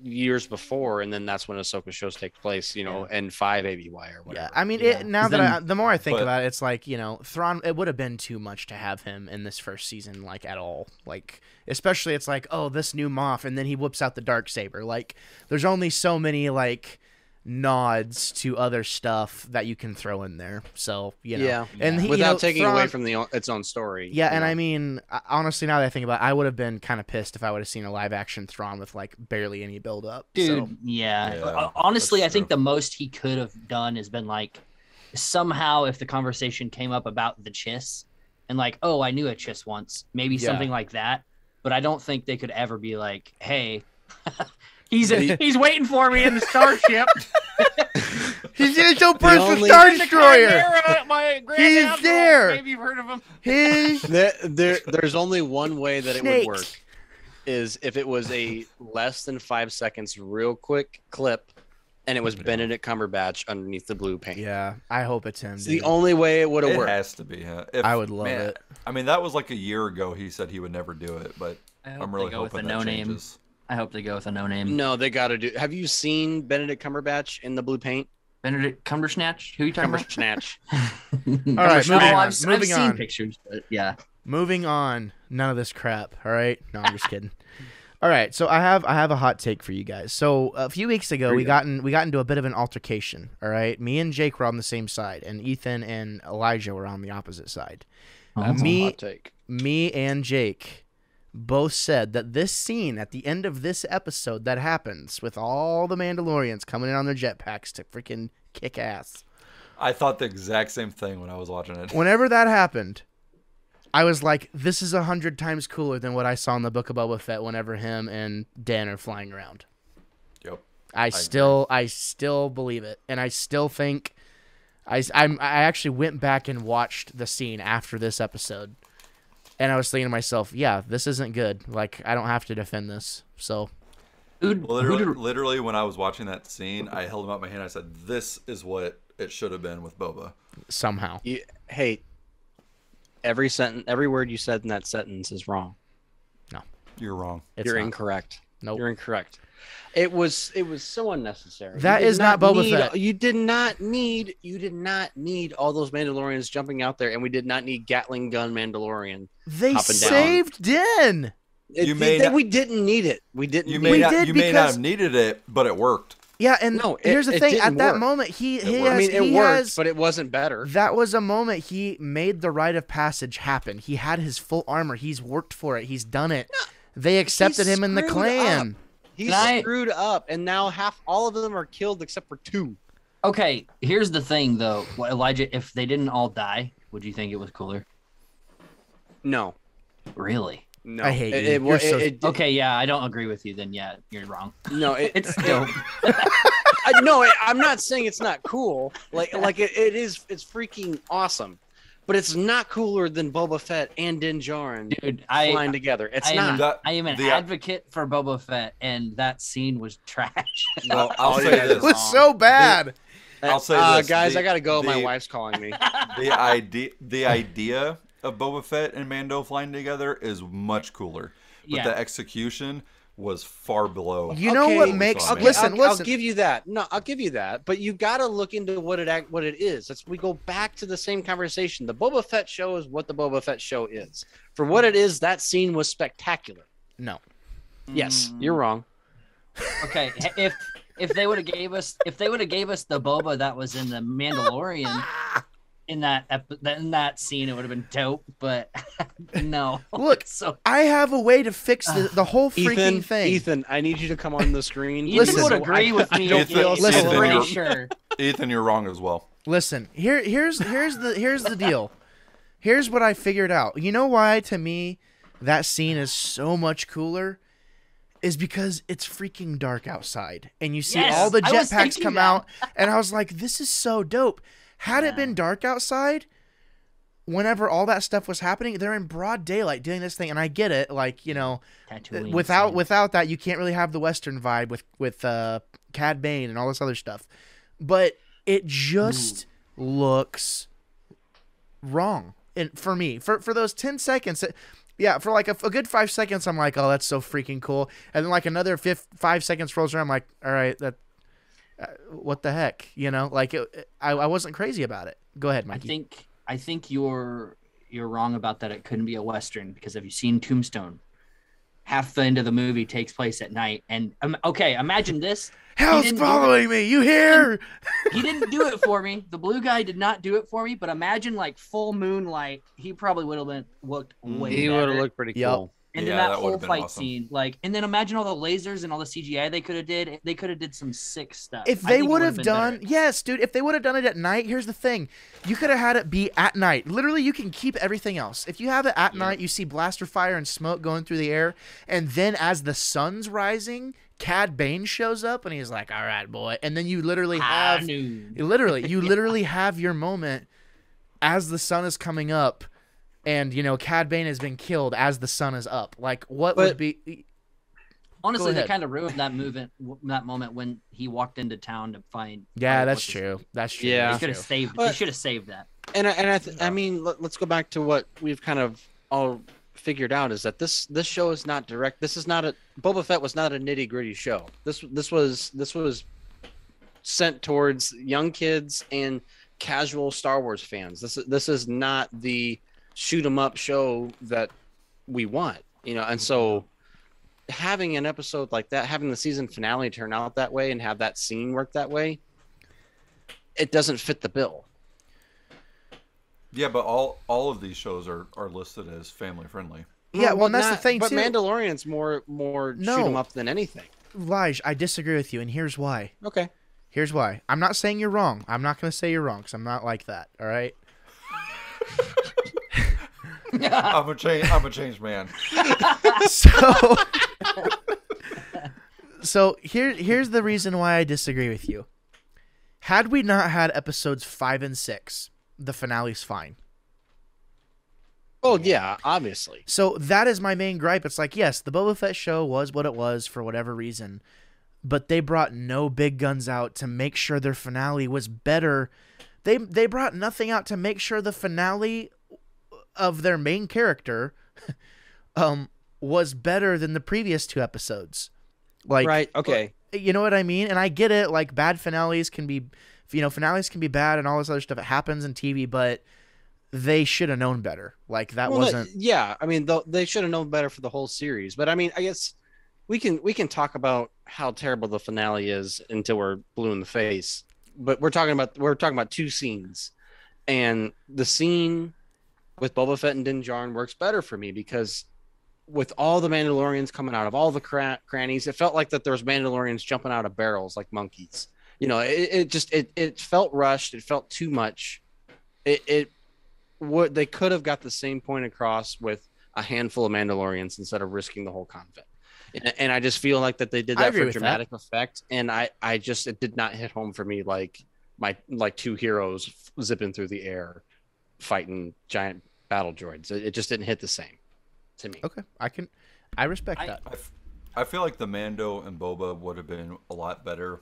years before, and then that's when Ahsoka shows take place, in 5 ABY or whatever. Yeah, I mean, the more I think about it, it's like, Thrawn, it would have been too much to have him in this first season, like, at all. Like, especially it's like, oh, this new Moff, and then he whips out the Darksaber. Like, there's only so many, like, nods to other stuff that you can throw in there. So, and without taking away from its own story. Yeah, and I mean, honestly, now that I think about it, I would have been kind of pissed if I would have seen a live action Thrawn with like barely any build up. Dude, so. yeah. Honestly, I think the most he could have done has been like, somehow if the conversation came up about the Chiss and like, oh, I knew a Chiss once, maybe something like that. But I don't think they could ever be like, hey, he's waiting for me in the starship. He's in his own personal Star Destroyer. He's there. Maybe you've heard of him. There's only one way that it would work, is if it was a less than 5 seconds, real quick clip, and it was Benedict Cumberbatch underneath the blue paint. Yeah, I hope it's him. It's the only way it would have worked. It has to be. I would love it. I mean, that was like a year ago. He said he would never do it, but I'm really hoping that changes. I hope they go with a no-name. No, they got to do. Have you seen Benedict Cumberbatch in the blue paint? Benedict Cumbersnatch? Who are you talking about? Cumbersnatch. All right, moving on. I've seen pictures, but yeah. Moving on. None of this crap. All right. No, I'm just kidding. All right. So I have a hot take for you guys. So a few weeks ago, we got into a bit of an altercation. All right. Me and Jake were on the same side, and Ethan and Elijah were on the opposite side. Me and Jake both said that this scene at the end of this episode that happens with all the Mandalorians coming in on their jetpacks to freaking kick ass. I thought the exact same thing when I was watching it. Whenever that happened, I was like, this is 100 times cooler than what I saw in the Book of Boba Fett whenever him and Dan are flying around. Yep. I still believe it, and I still think I actually went back and watched the scene after this episode, and I was thinking to myself, yeah, this isn't good. Like, I don't have to defend this. So, Literally, when I was watching that scene, I held him out my hand. I said, "This is what it should have been with Boba." somehow, Hey, every word you said in that sentence is wrong. no, You're wrong. it's You're not. incorrect. Nope. You're incorrect. It was so unnecessary. That You did is not Boba need- Fett. You did not need all those Mandalorians jumping out there, and we did not need Gatling gun Mandalorian. They Hopping down. saved Din. We didn't need it. We didn't. You need may it. not. did You may not because- have needed it, but it worked. Yeah, and No, here's the it thing: didn't at that work. moment, he I has. mean, it he worked, has- but it wasn't better. That was a moment he made the rite of passage happen. He had his full armor. He's worked for it. He's done it. They accepted him in the screwed clan. He's Can I- screwed up, and now all of them are killed except for 2. Okay, here's the thing though, Elijah. If they didn't all die, would you think it was cooler? No, Really? no. I hate you. You're so- Okay, yeah, I don't agree with you. Then yeah, you're wrong. No, It's dope. I'm not saying it's not cool. Like it's freaking awesome, but it's not cooler than Boba Fett and Din Djarin Dude, flying together. It's not. I am an advocate for Boba Fett, and that scene was trash. Well, I'll Oh, say yeah, It this: was so bad. I'll say this, guys, I gotta go. My wife's calling me. the idea of Boba Fett and Mando flying together is much cooler, but Yeah. the execution was far below. You know Okay, what makes? okay, Listen. I'll give you that. No, I'll give you that. But you got to look into what it is. We go back to the same conversation. The Boba Fett show is what the Boba Fett show is. For what it is, that scene was spectacular. No. Yes, you're wrong. Okay, if they would have gave us the Boba that was in the Mandalorian in that scene, it would have been dope. But no, Look, so I have a way to fix the whole freaking thing. Ethan, I need you to come on the screen. Ethan Listen, would agree with me. don't feel I'm Listen, pretty you're- sure. Ethan, you're wrong as well. Listen, here's the deal. Here's what I figured out. You know why to me that scene is so much cooler? Is because it's freaking dark outside, and you see Yes, all the I was jetpacks thinking come that. out, and I was like, "This is so dope." Had it Yeah. been dark outside, whenever all that stuff was happening, they're in broad daylight doing this thing, and I get it. Like, you know, Tatooine without that, you can't really have the Western vibe with Cad Bane and all this other stuff. But it just looks wrong, and for me, for those 10 seconds. Yeah, for like a good 5 seconds, I'm like, oh, that's so freaking cool. And then like another 5 seconds rolls around, I'm like, all right, that, what the heck, you know? Like, I wasn't crazy about it. Go ahead, Mikey. I think you're wrong about that. It couldn't be a Western because have you seen Tombstone? Half the end of the movie takes place at night, and okay, imagine this. Hell's didn't do following me. You hear? He didn't do it for me. The blue guy did not do it for me. But imagine like full moonlight. He probably would have looked way He better. would have looked pretty Yep. cool. And then Yeah, that that whole would've been fight awesome. scene, like, and then imagine all the lasers and all the CGI they could have did. They could have did some sick stuff. If I they think it would would've have been done, better. yes, dude, if they would have done it at night, here's the thing. You could have had it be at night. Literally, you can keep everything else. If you have it at night, you see blaster fire and smoke going through the air, and then as the sun's rising, Cad Bane shows up, and he's like, all right, boy. And then you literally High have, noon. you literally have your moment as the sun is coming up, and, you know, Cad Bane has been killed as the sun is up. Like, what would But- be... Honestly, they ahead. kind of ruined that moment when he walked into town to find. Yeah, find that's what's his- true. That's true. Yeah. He That's should have true. saved. He But- should have saved that. I mean, let's go back to what we've kind of all figured out is that this show is not direct. This is not a Boba Fett was not a nitty gritty show. This was sent towards young kids and casual Star Wars fans. This is not the shoot 'em up show that we want, you know. And so having an episode like that, having the season finale turn out that way and have that scene work that way, it doesn't fit the bill. Yeah, but all of these shows are listed as family friendly. Yeah, well, but and that's the thing, but too. Mandalorian's more No. shoot 'em up than anything. Lige, I disagree with you, and here's why. Okay. Here's why. I'm not saying you're wrong. I'm not going to say you're wrong because I'm not like that. All right. I'm a changed man. So, here's the reason why I disagree with you. Had we not had episodes 5 and 6, the finale's fine. Oh yeah, obviously. So that is my main gripe. It's like, yes, the Boba Fett show was what it was for whatever reason, but they brought no big guns out to make sure their finale was better. They brought nothing out to make sure the finale of their main character was better than the previous 2 episodes. Like, right, okay. You know what I mean? And I get it, like bad finales can be, finales can be bad and all this other stuff. It happens in TV, but they should have known better. Like that wasn't. Yeah, I mean, they should have known better for the whole series. But I mean, I guess we can talk about how terrible the finale is until we're blue in the face. But we're talking about 2 scenes, and the scene with Boba Fett and Din Djarin works better for me because with all the Mandalorians coming out of all the crannies, it felt like that there was Mandalorians jumping out of barrels like monkeys. You know, it felt rushed. It felt too much. They could have got the same point across with a handful of Mandalorians instead of risking the whole convent. And I just feel like that they did that for dramatic effect. And it did not hit home for me like 2 heroes zipping through the air fighting giant battle droids. It just didn't hit the same to me. Okay, I respect that. I feel like the Mando and Boba would have been a lot better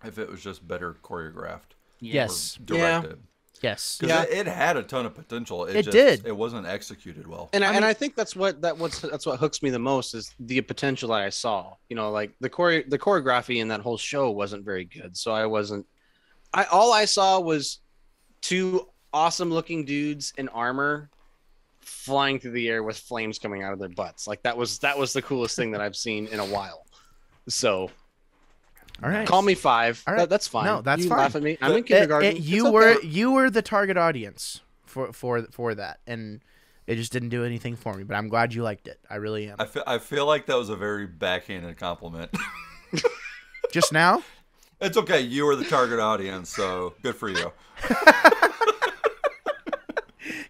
if it was just better choreographed. Yes. Directed. Yes. Because it had a ton of potential. It did. It wasn't executed well. And I think that's what hooks me the most is the potential that I saw. You know, like the choreography in that whole show wasn't very good. So all I saw was 2 awesome looking dudes in armor flying through the air with flames coming out of their butts. Like that was the coolest thing that I've seen in a while. So all right, call me 5. All right. That's fine. No, that's you fine. Laugh at me. I'm in kindergarten. You were the target audience for that, and it just didn't do anything for me. But I'm glad you liked it. I really am. I feel like that was a very backhanded compliment. Just now? It's okay. You were the target audience, so good for you.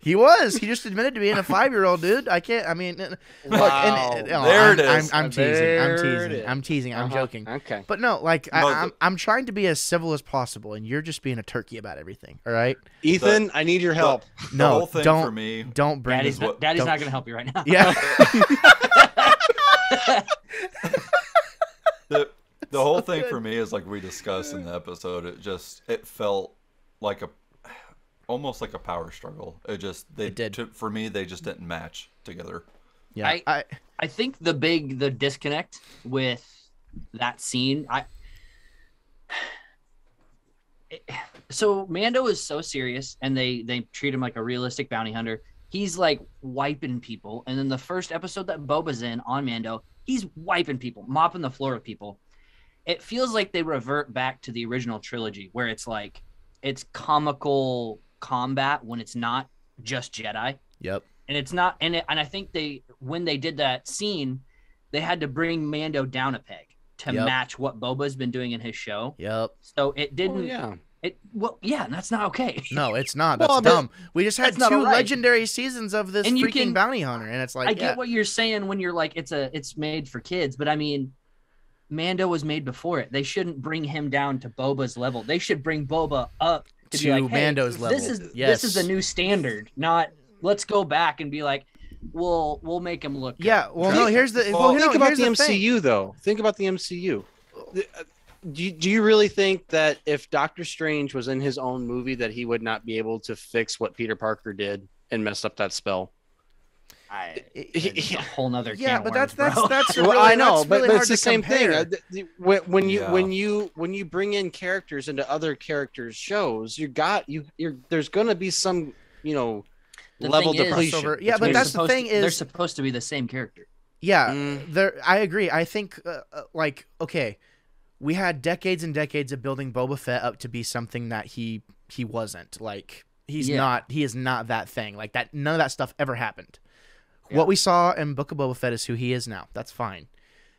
He was. He just admitted to being a 5-year-old, dude. I can't. I mean, look. Wow. There it is. I'm teasing. I'm teasing. I'm joking. Okay. But no, like I'm trying to be as civil as possible, and you're just being a turkey about everything. All right, Ethan, I need your help. The whole thing don't for me. Don't bring. Daddy's not going to help you right now. Yeah. The whole thing for me is like we discussed in the episode. It felt like almost like a power struggle. It did. For me, they just didn't match together. Yeah, I think the disconnect with that scene. So Mando is so serious, and they treat him like a realistic bounty hunter. He's like wiping people, and then the first episode that Boba's in on Mando, he's wiping people, mopping the floor with people. It feels like they revert back to the original trilogy, where it's like it's comical combat when it's not just Jedi. Yep. And it's not, and I think when they did that scene, they had to bring Mando down a peg to match what Boba's been doing in his show. Yep. So it didn't. Yeah. And that's not okay. No, it's not. That's dumb. We just had 2 legendary seasons of this and freaking bounty hunter, and it's like I get what you're saying when you're like it's made for kids, but I mean, Mando was made before it. They shouldn't bring him down to Boba's level. They should bring Boba up to be like, hey, Mando's level. This is the new standard. Not let's go back and be like, we'll make him look good. Yeah. Well, no. Here's the. Think about the MCU MCU though. Think about the MCU. Do you really think that if Doctor Strange was in his own movie that he would not be able to fix what Peter Parker did and mess up that spell? It's a whole nother yeah, can but of worms, that's well, I know, but really it's the same compare. thing. When you bring in characters into other characters' shows, there's going to be some level depletion. Yeah, but that's the thing they're supposed to be the same character. Yeah, I agree. I think okay, we had decades and decades of building Boba Fett up to be something that he wasn't. Like he's not. He is not that thing. Like that. None of that stuff ever happened. Yeah. What we saw in Book of Boba Fett is who he is now. That's fine.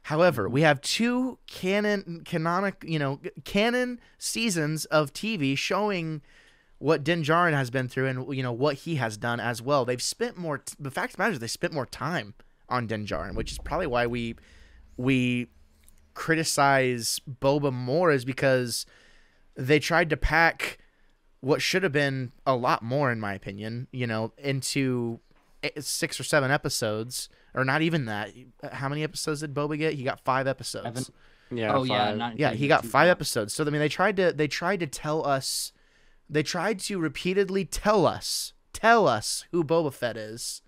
However, we have 2 canon seasons of TV showing what Din Djarin has been through and, you know, what he has done as well. They've spent more, the fact of the matter is they spent more time on Din Djarin, which is probably why we criticize Boba more, is because they tried to pack what should have been a lot more, in my opinion, you know, into 6 or 7 episodes, or not even that. How many episodes did Boba get? He got 5 episodes. 7? Yeah. Oh, yeah. 5. Not Yeah, he got 5 2. episodes. So I mean, they tried to tell us, they tried to repeatedly tell us who Boba Fett is.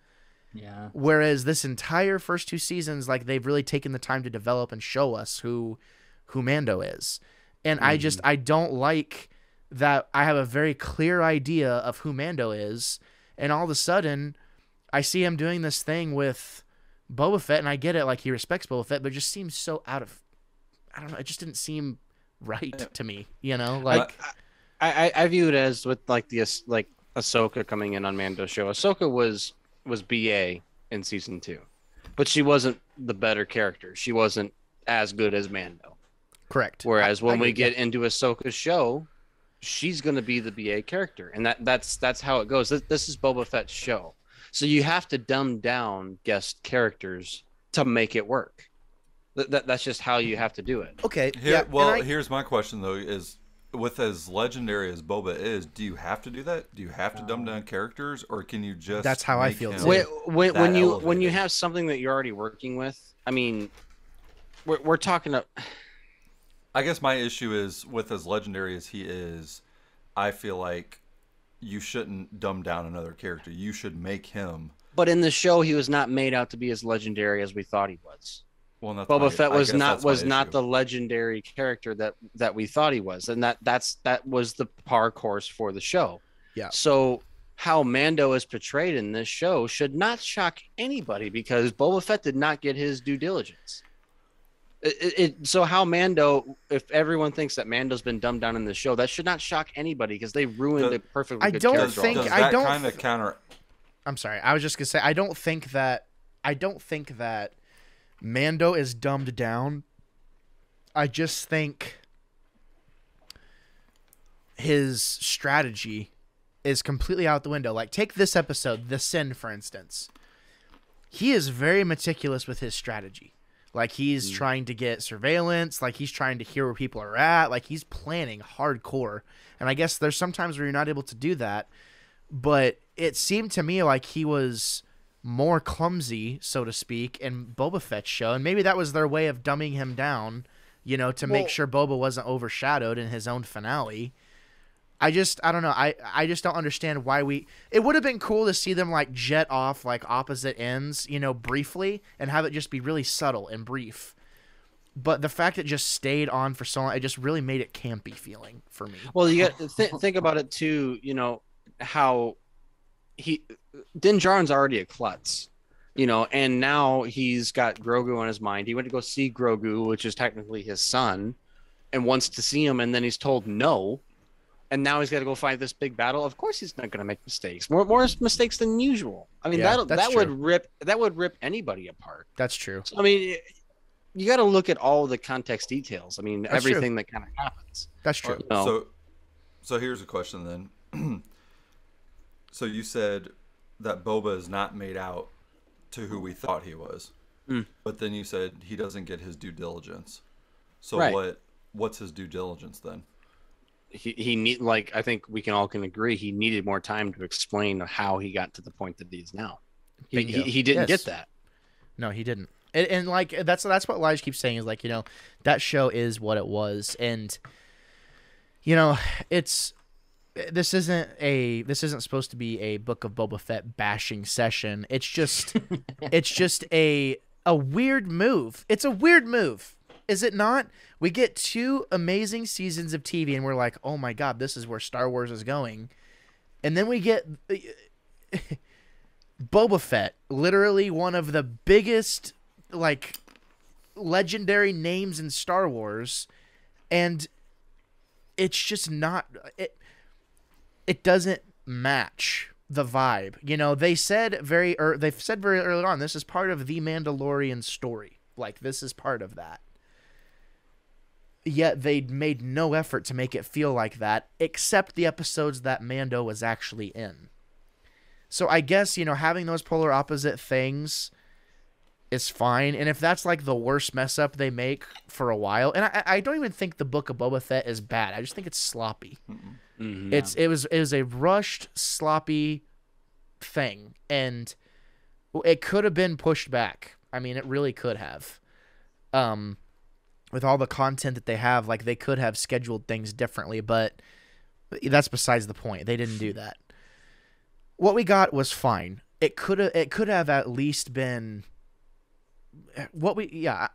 Yeah. Whereas this entire first 2 seasons, like, they've really taken the time to develop and show us who Mando is. And I don't like that I have a very clear idea of who Mando is, and all of a sudden I see him doing this thing with Boba Fett, and I get it, like, he respects Boba Fett, but it just seems so I don't know, it just didn't seem right to me, you know? Like, I view it as with like Ahsoka coming in on Mando's show. Ahsoka was BA in season 2, but she wasn't the better character. She wasn't as good as Mando. correct. Whereas when we get yeah. into Ahsoka's show, she's going to be the BA character, and that's how it goes. This is Boba Fett's show, so you have to dumb down guest characters to make it work. That's just how you have to do it. Okay. Here's my question though: is with as legendary as Boba is, do you have to do that? Do you have to dumb down characters, or can you just? That's how I make feel him too. When you elevated? have something that you're already working with, I mean, we're talking about. I guess my issue is with as legendary as he is, I feel like you shouldn't dumb down another character. You should make him. But in the show, he was not made out to be as legendary as we thought he was. Well, that's Boba Fett I was guess not that's my issue. the legendary character that we thought he was, and that was the par course for the show. Yeah. So how Mando is portrayed in this show should not shock anybody, because Boba Fett did not get his due diligence. So how Mando, if everyone thinks that Mando's been dumbed down in the show, that should not shock anybody, because they ruined a perfectly I good don't character. think- Does I that don't kind of th- counter? I'm sorry. I was just gonna say I don't think that Mando is dumbed down. I just think his strategy is completely out the window. Like, take this episode, The Sin, for instance. He is very meticulous with his strategy. Like, he's trying to get surveillance. Like, he's trying to hear where people are at. Like, he's planning hardcore. And I guess there's sometimes where you're not able to do that. But it seemed to me like he was more clumsy, so to speak, in Boba Fett's show. And maybe that was their way of dumbing him down, you know, to make sure Boba wasn't overshadowed in his own finale. I don't know. I just don't understand why it would have been cool to see them, like, jet off, like, opposite ends, you know, briefly, and have it just be really subtle and brief. But the fact it just stayed on for so long, it just really made it campy feeling for me. Well, you got to think about it too. You know how Din Djarin's already a klutz, you know, and now he's got Grogu on his mind. He went to go see Grogu, which is technically his son, and wants to see him, and then he's told no. And now he's got to go fight this big battle. Of course, he's not going to make mistakes. More mistakes than usual. I mean, Yeah, that would rip anybody apart. That's true. So, I mean, you got to look at all the context details. I mean, That's everything true. that kind of happens. That's true. No. So here's a question then. So you said that Boba is not made out to who we thought he was, but then you said he doesn't get his due diligence. So Right. what's his due diligence then? He need, like, I think we can agree, he needed more time to explain how he got to the point that he is now. Bingo. He didn't Yes. get that. No, he didn't. And like, that's what Elijah keeps saying, is like, you know, that show is what it was. And, you know, this isn't supposed to be a Book of Boba Fett bashing session. It's just a weird move. It's a weird move. Is it not? We get 2 amazing seasons of TV and we're like, oh my God, this is where Star Wars is going. And then we get Boba Fett, literally one of the biggest, like, legendary names in Star Wars. And it's just not, it doesn't match the vibe. You know, they've said very early on, this is part of the Mandalorian story. Like, this is part of that. yet they made no effort to make it feel like that, except the episodes that Mando was actually in. So I guess, having those polar opposite things is fine. And if that's like the worst mess up they make for a while, and I don't even think the Book of Boba Fett is bad. I just think it's sloppy. Mm-hmm. It was a rushed, sloppy thing, and it could have been pushed back. I mean, it really could have. With all the content that they have, like, they could have scheduled things differently, but that's besides the point. They didn't do that. What we got was fine. It could have at least been what we I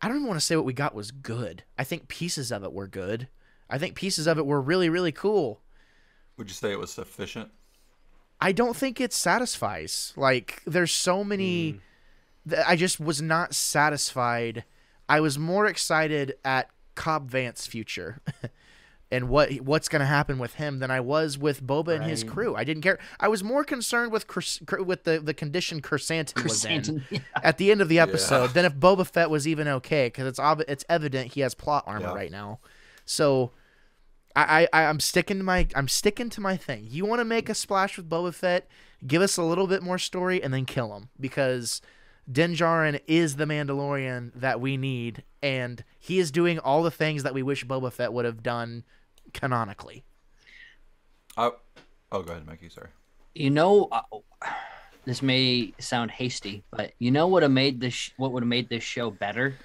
don't even want to say what we got was good. I think pieces of it were good. I think pieces of it were really, really cool. Would you say it was sufficient? I don't think it satisfies. Like, there's so many I just was not satisfied. I was more excited at Cobb Vance's future and what's going to happen with him than I was with Boba and his crew. I didn't care. I was more concerned with the condition Chrysanthemum was in at the end of the episode than if Boba Fett was even okay, because it's evident he has plot armor right now. So I'm sticking to my thing. You want to make a splash with Boba Fett? Give us a little bit more story and then kill him, because Din Djarin is the Mandalorian that we need, and he is doing all the things that we wish Boba Fett would have done canonically. Go ahead, Mikey. Sorry. This may sound hasty, but what would have made this show better?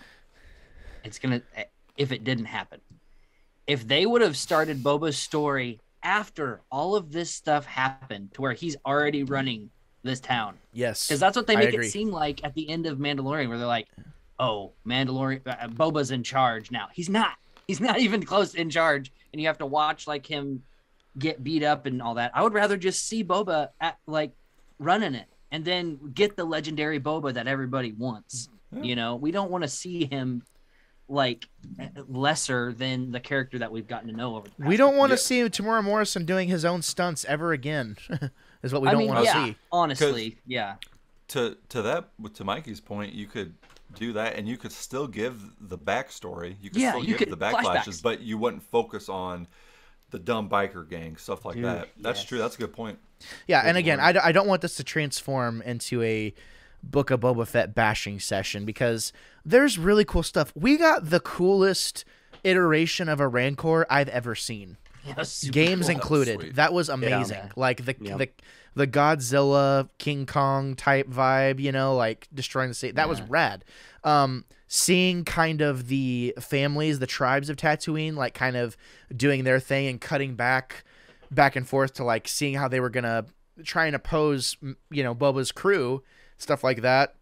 If it didn't happen. If they would have started Boba's story after all of this stuff happened, to where he's already running this town. Yes. Because that's what they make it seem like at the end of Mandalorian, where they're like, oh, Mandalorian, Boba's in charge now. He's not. He's not even close in charge, and you have to watch like him get beat up and all that. I would rather just see Boba running it, and then get the legendary Boba that everybody wants. Yeah. We don't want to see him like lesser than the character that we've gotten to know over the past. We don't want to see Tamora Morrison doing his own stunts ever again. Is what we don't want to see. Honestly, yeah. To Mikey's point, you could do that, and you could still give the backstory. You could give the backflashes, but you wouldn't focus on the dumb biker gang, stuff like that. That's true. That's a good point. Yeah, and again, I don't want this to transform into a Book of Boba Fett bashing session, because there's really cool stuff. We got the coolest iteration of a Rancor I've ever seen. Games included. That was amazing. Yeah. Like the Godzilla, King Kong type vibe, like destroying the state. That was rad. Seeing kind of the families, the tribes of Tatooine, like kind of doing their thing and cutting back and forth to like seeing how they were gonna try and oppose, Boba's crew, stuff like that.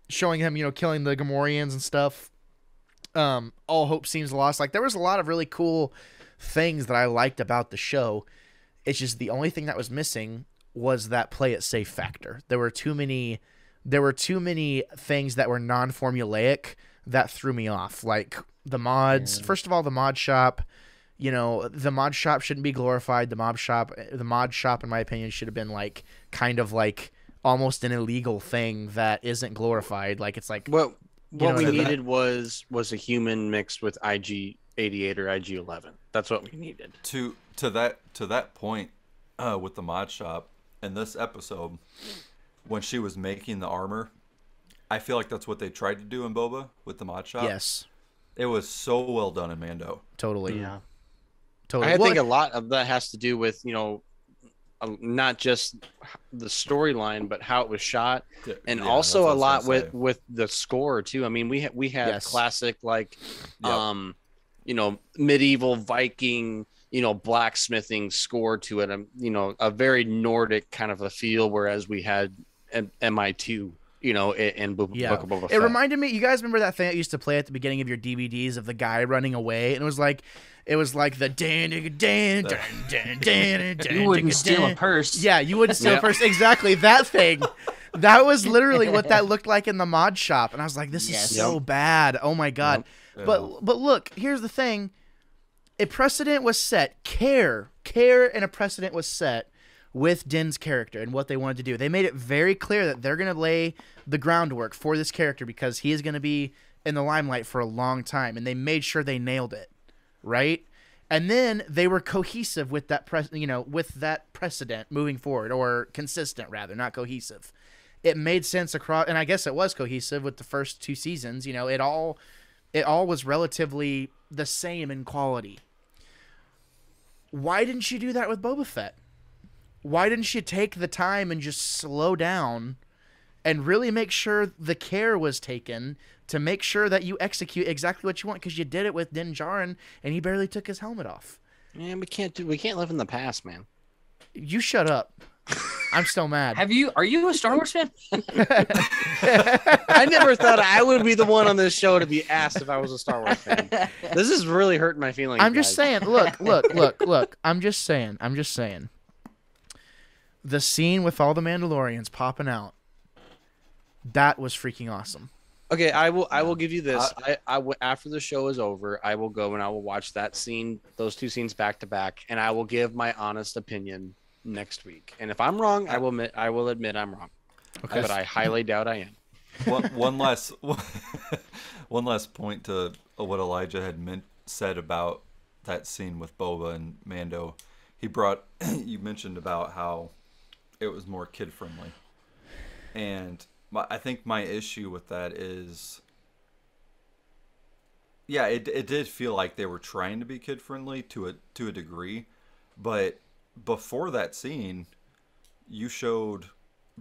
Showing him, killing the Gamorreans and stuff. All hope seems lost. Like, there was a lot of really cool things that I liked about the show. It's just the only thing that was missing was that play it safe factor. There were too many things that were non-formulaic that threw me off. Like the mods. Yeah. First of all, the mod shop. The mod shop shouldn't be glorified. The mod shop, in my opinion, should have been like kind of like almost an illegal thing that isn't glorified. Like, it's like what we needed was a human mixed with IG-88 or IG-11. That's what we needed. To that point, with the mod shop in this episode, when she was making the armor, I feel like that's what they tried to do in Boba with the mod shop. Yes, it was so well done in Mando. Totally. Yeah. Totally. I think a lot of that has to do with not just the storyline, but how it was shot, and also a lot with the score too. I mean, we had classic medieval Viking, blacksmithing score to it. A very Nordic kind of a feel, whereas we had MI2, in Book of Boba Fett. It reminded me. You guys remember that thing that used to play at the beginning of your DVDs of the guy running away, and it was like the dan. You wouldn't steal a purse. Yeah, you wouldn't steal a purse. Exactly, that thing. That was literally what that looked like in the mod shop, and I was like, "This is so bad. Oh my god!" Yep. But look, here's the thing: a precedent was set. Care, and a precedent was set with Din's character and what they wanted to do. They made it very clear that they're going to lay the groundwork for this character, because he is going to be in the limelight for a long time, and they made sure they nailed it, right? And then they were cohesive with that with that precedent moving forward, or consistent rather, not cohesive. It made sense across, and I guess it was cohesive with the first 2 seasons. You know, it all was relatively the same in quality. Why didn't you do that with Boba Fett? Why didn't you take the time and just slow down and really make sure the care was taken to make sure that you execute exactly what you want? Because you did it with Din Djarin, and he barely took his helmet off. Man, we can't live in the past, man. You shut up. I'm still mad. Are you a Star Wars fan? I never thought I would be the one on this show to be asked if I was a Star Wars fan. This is really hurting my feelings. I'm just saying. Look. I'm just saying. The scene with all the Mandalorians popping out, that was freaking awesome. Okay, I will give you this. After the show is over, I will go and I will watch that scene, those 2 scenes back to back, and I will give my honest opinion next week. And if I'm wrong, I will admit I'm wrong. Okay. But I highly doubt I am. One last point to what Elijah had said about that scene with Boba and Mando. You mentioned about how it was more kid friendly, and I think my issue with that is, yeah, it did feel like they were trying to be kid friendly to a degree, but before that scene, you showed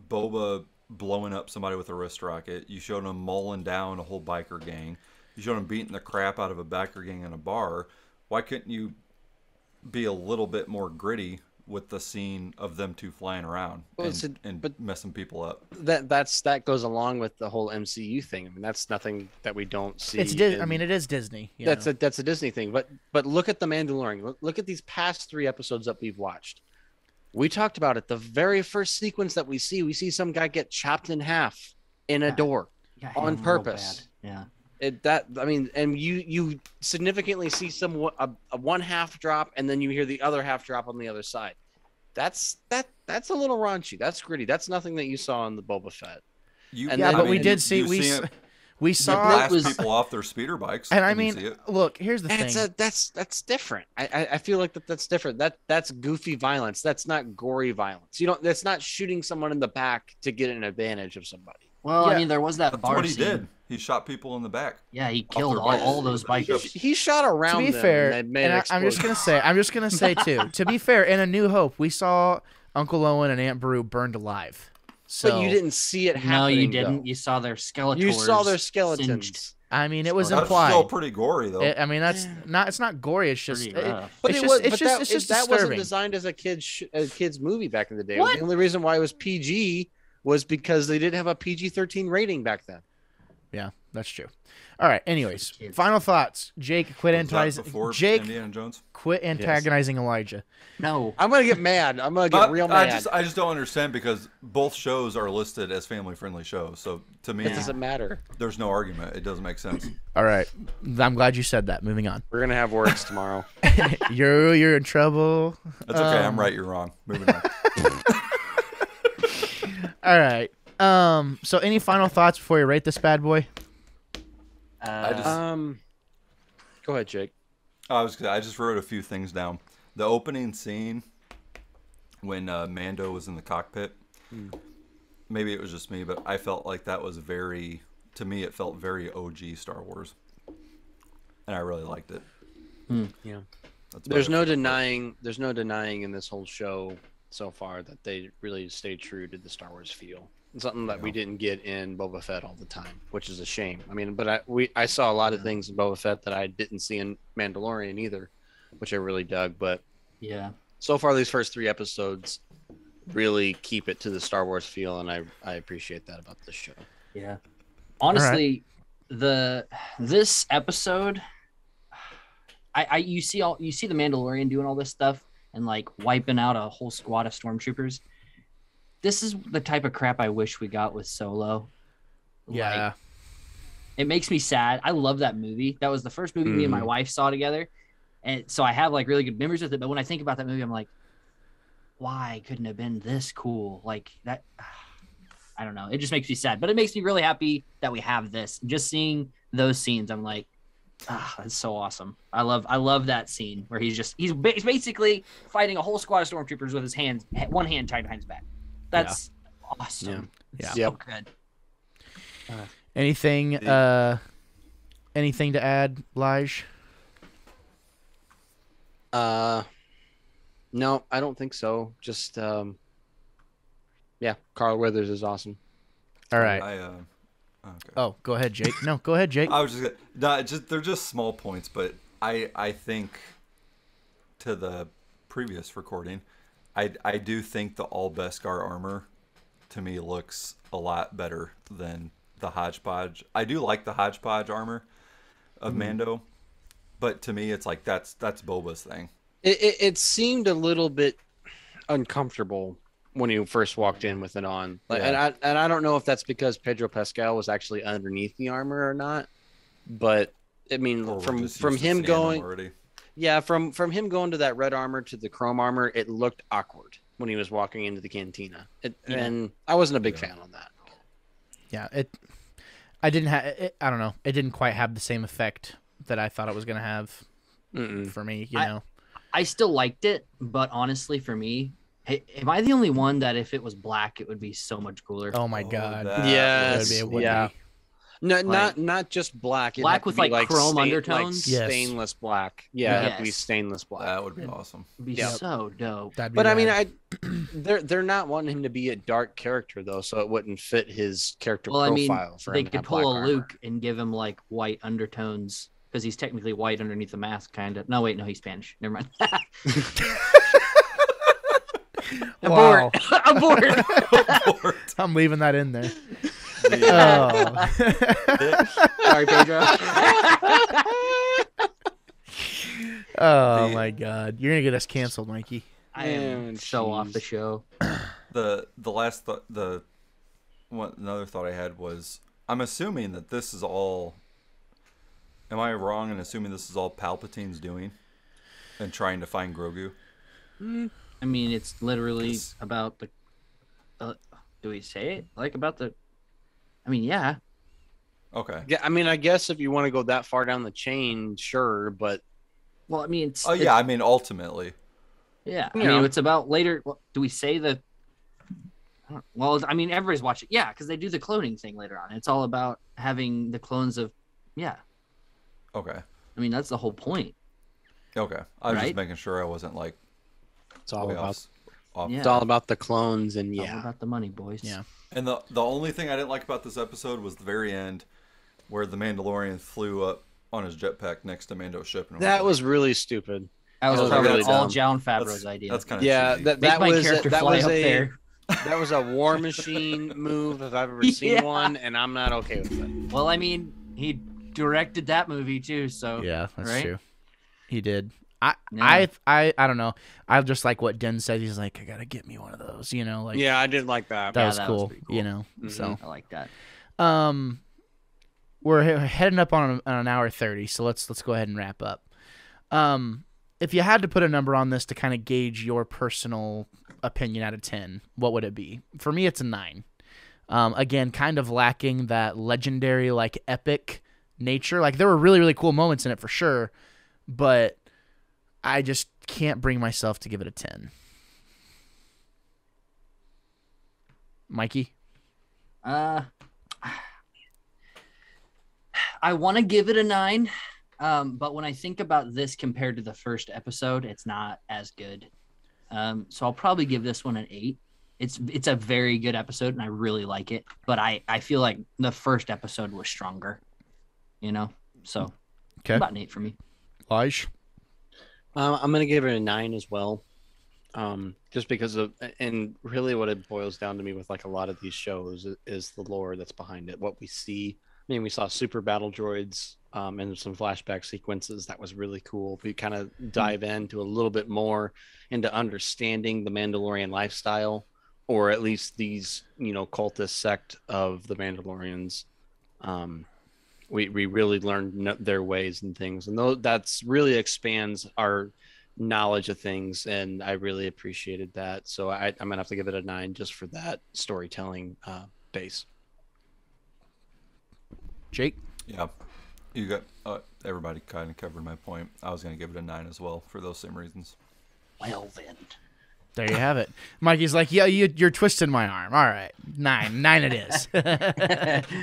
Boba blowing up somebody with a wrist rocket. You showed him mauling down a whole biker gang. You showed him beating the crap out of a biker gang in a bar. Why couldn't you be a little bit more gritty with the scene of them 2 flying around and messing people up? That goes along with the whole MCU thing. I mean, that's nothing that we don't see. It is Disney. That's a Disney thing. But look at the Mandalorian. Look at these past 3 episodes that we've watched. We talked about it. The very first sequence that we see some guy get chopped in half in a door on purpose. Yeah. And you significantly see a one half drop, and then you hear the other half drop on the other side. That's a little raunchy. That's gritty. That's nothing that you saw in the Boba Fett. We saw blast people off their speeder bikes. And I mean, look, here's the thing. That's different. I feel like that's different. That's goofy violence. That's not gory violence. That's not shooting someone in the back to get an advantage of somebody. Well, yeah. I mean, there was that bar what he scene. did. He shot people in the back. Yeah, he killed all those bikers. He shot around. To be fair, I'm just gonna say too. To be fair, in A New Hope, we saw Uncle Owen and Aunt Beru burned alive. So but you didn't see it happening. No, you didn't. Though. You saw their skeletons. You saw their skeletons. Singed. I mean, it was That's implied. still pretty gory, though. I mean, that's not. It's not gory. It's just. That Disturbing. wasn't designed as a kids movie back in the day. What? The only reason why it was PG was because they didn't have a PG-13 rating back then. Yeah, that's true. All right. Anyways, final thoughts. Jake, quit antagonizing Elijah. No, I'm gonna get mad. I'm gonna get real mad. I just don't understand, because both shows are listed as family-friendly shows. So to me, it doesn't matter. There's no argument. It doesn't make sense. All right. I'm glad you said that. Moving on. We're gonna have words tomorrow. You're in trouble. That's okay. I'm right. You're wrong. Moving on. All right. So any final thoughts before you rate this bad boy? Go ahead, Jake. I just wrote a few things down. The opening scene when Mando was in the cockpit. Maybe it was just me, but I felt like that was to me it felt very OG Star Wars, and I really liked it. Yeah. There's no denying in this whole show so far that they really stayed true to the Star Wars feel. It's something that we didn't get in Boba Fett all the time, which is a shame. I mean, but I saw a lot of things in Boba Fett that I didn't see in Mandalorian either, which I really dug. But yeah, so far these first 3 episodes really keep it to the Star Wars feel, and I appreciate that about this show. Yeah, honestly, this episode, you see the Mandalorian doing all this stuff and like wiping out a whole squad of stormtroopers. This is the type of crap I wish we got with Solo. Yeah. Like, it makes me sad. I love that movie. That was the first movie me and my wife saw together. And so I have like really good memories with it. But when I think about that movie, I'm like, why couldn't it have been this cool? Like that, I don't know. It just makes me sad. But it makes me really happy that we have this. Just seeing those scenes, I'm like, that's so awesome. I love that scene where he's basically fighting a whole squad of stormtroopers with his hands, one hand tied behind his back. That's awesome. Yeah. So good. Anything to add, Lige? No, I don't think so. Just Carl Weathers is awesome. All right. Okay. Oh, go ahead, Jake. No, go ahead, Jake. I was they're just small points, but I think to the previous recording, I do think the all Beskar armor to me looks a lot better than the hodgepodge. I do like the hodgepodge armor of Mando, but to me it's like that's Boba's thing. It seemed a little bit uncomfortable when he first walked in with it on. Yeah. And I don't know if that's because Pedro Pascal was actually underneath the armor or not. But I mean, Or from we're just used to him seeing them going, already. from him going to that red armor to the chrome armor, it looked awkward when he was walking into the cantina. And I wasn't a big fan on that. Yeah, I didn't have. I don't know. It didn't quite have the same effect that I thought it was gonna have for me. You know. I still liked it, but honestly, for me, am I the only one that if it was black, it would be so much cooler? Oh my god. Yes. It would be. No, Like- not just black. It'd Black have to with, be like, chrome undertones? like Yes. stainless black. Yeah, it'd have to be Yes. stainless black. That would be awesome. It'd be Yeah. so dope. That'd be But I mean, rad. they're not wanting him to be a dark character though, so it wouldn't fit his character Well, I mean, profile. For they him to could have pull a black armor. Luke and give him like white undertones because he's technically white underneath the mask, kind of. No, wait, no, he's Spanish. Never mind. Wow. Abort. Abort. I'm leaving that in there. Yeah. Oh. Sorry, Pedro. Oh my god. You're gonna get us canceled, Mikey. I am Man, so off the jeez. show. The last another thought I had was I'm assuming that this is all. Am I wrong in assuming this is all Palpatine's doing, and trying to find Grogu? I mean, it's literally Yes. about the. Do we say it like about the? I mean, yeah. Okay. Yeah, I mean, I guess if you want to go that far down the chain, sure, but Well, I mean, it's. Oh yeah, I mean ultimately. Yeah, I You mean, know. it's about later. Do we say the? Well, I mean, everybody's watching. Yeah, because they do the cloning thing later on. It's all about having the clones of. Yeah, Okay. I mean that's the whole point. Okay. I was Right? just making sure I wasn't like it's all way about off. Yeah. it's all about the clones and It's all yeah. about the money, boys. Yeah. And the only thing I didn't like about this episode was the very end, where the Mandalorian flew up on his jetpack next to Mando's ship. And That was really stupid. that was Oh, probably really all dumb. John Favreau's idea. That's kind of Yeah, cheesy. that Make my was character that fly was up a there. that was a War Machine move if I've ever seen Yeah. one, and I'm not okay with it. Well, I mean, he directed that movie too, so Yeah, that's right? true. He did. Yeah. I don't know. I just like what Den said. He's like, I gotta get me one of those. You know, like Yeah, I did like that. that Yeah, was that was cool. pretty cool. You know, so I like that. we're heading up on an hour 30, so let's go ahead and wrap up. If you had to put a number on this to kind of gauge your personal opinion out of 10, what would it be? For me, it's a 9. Again, kind of lacking that legendary, like epic nature. Like there were really, really cool moments in it for sure, but I just can't bring myself to give it a 10. Mikey? I want to give it a 9, but when I think about this compared to the first episode, it's not as good. So I'll probably give this one an 8. It's a very good episode, and I really like it. But I feel like the first episode was stronger, you know. So Okay. about an 8 for me. Lige? I'm gonna give it a 9 as well. Just because of, and really what it boils down to me with like a lot of these shows is the lore that's behind it. What we see. I mean, we saw super battle droids and some flashback sequences. That was really cool. We kind of dive into a little bit more into understanding the Mandalorian lifestyle, or at least these, cultist sect of the Mandalorians. We really learned their ways and things, and that's really expands our knowledge of things, and I really appreciated that. So I'm gonna have to give it a 9 just for that storytelling base. Jake? Yeah. You got everybody kind of covered my point. I was going to give it a 9 as well for those same reasons. Well then. There you have it. Mikey's like, yeah, you're twisting my arm. All right, 9 it is.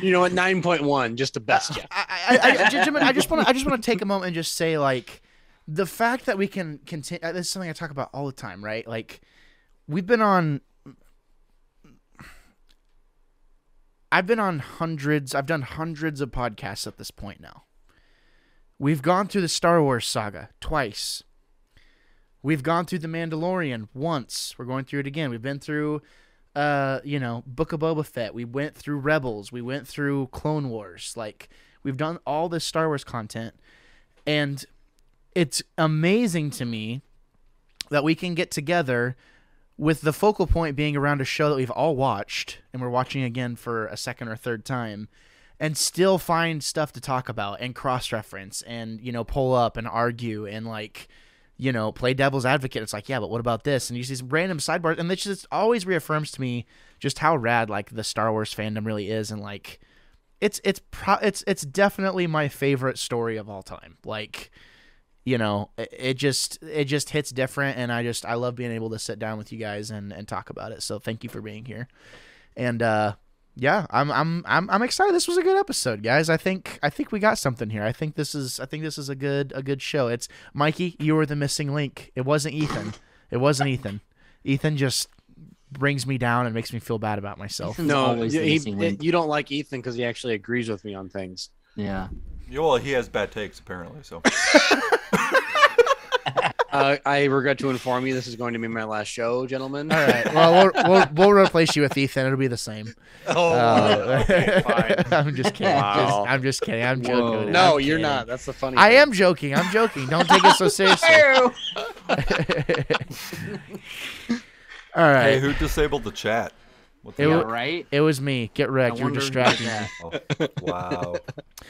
You know what? 9.1, just the best. I just want to take a moment and just say, like, the fact that we can continue. This is something I talk about all the time, right? Like, I've been on hundreds. I've done hundreds of podcasts at this point now. We've gone through the Star Wars saga twice. We've gone through the Mandalorian once. We're going through it again. We've been through, Book of Boba Fett. We went through Rebels. We went through Clone Wars. Like, we've done all this Star Wars content, and it's amazing to me that we can get together with the focal point being around a show that we've all watched, and we're watching again for a second or third time, and still find stuff to talk about and cross-reference and, pull up and argue and, like, play devil's advocate. It's like, yeah, but what about this? And you see these random sidebars, and it just always reaffirms to me just how rad, like, the Star Wars fandom really is, and, like, it's definitely my favorite story of all time. Like, it just hits different, and I love being able to sit down with you guys and talk about it. So thank you for being here. And yeah, I'm excited. This was a good episode, guys. I think we got something here. I think this is a good show. It's Mikey, you were the missing link. It wasn't Ethan. Ethan just brings me down and makes me feel bad about myself. No, you don't like Ethan because he actually agrees with me on things. Yeah. Well, he has bad takes apparently. So. I regret to inform you, this is going to be my last show, gentlemen. All right. Well, we'll replace you with Ethan. It'll be the same. Okay, fine. I'm just kidding. Wow. I'm just kidding. I'm joking. No, you're not. That's the funny I thing. am joking. I'm joking. Don't take it so seriously. All right. Hey, who disabled the chat? Right? It was me. Get wrecked. You're distracting me. Oh, wow.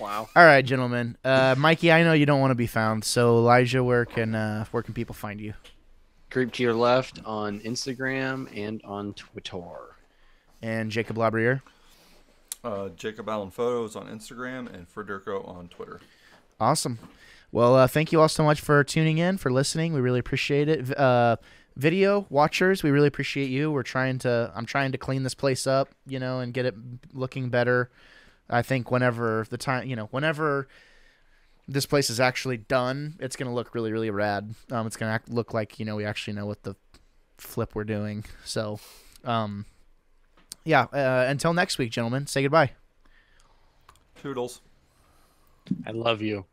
Wow. All right, gentlemen. Mikey, I know you don't want to be found, so Elijah, where can people find you? Creep to your left on Instagram and on Twitter. And Jacob Labriere? Jacob Allen Photos on Instagram and Frederico on Twitter. Awesome. Well, thank you all so much for tuning in, for listening. We really appreciate it. Video watchers, we really appreciate you. I'm trying to clean this place up, and get it looking better. I think whenever this place is actually done, it's going to look really, really rad. It's going to look like, we actually know what the flip we're doing. So, yeah, until next week, gentlemen, say goodbye. Toodles. I love you.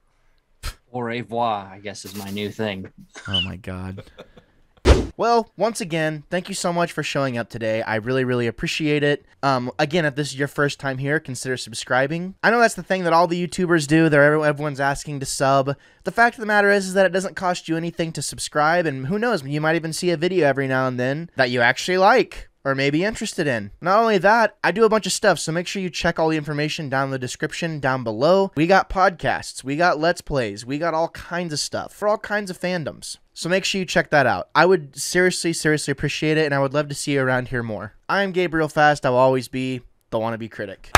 Au revoir, I guess, is my new thing. Oh, my God. Well, once again, thank you so much for showing up today. I really, really appreciate it. Again, if this is your first time here, consider subscribing. I know that's the thing that all the YouTubers do. Everyone's asking to sub. The fact of the matter is that it doesn't cost you anything to subscribe, and who knows, you might even see a video every now and then that you actually like or may be interested in. Not only that, I do a bunch of stuff, so make sure you check all the information down in the description down below. We got podcasts, we got Let's Plays, we got all kinds of stuff for all kinds of fandoms. So make sure you check that out. I would seriously, seriously appreciate it, and I would love to see you around here more. I am Gabriel Fast. I will always be the Wannabe Critic.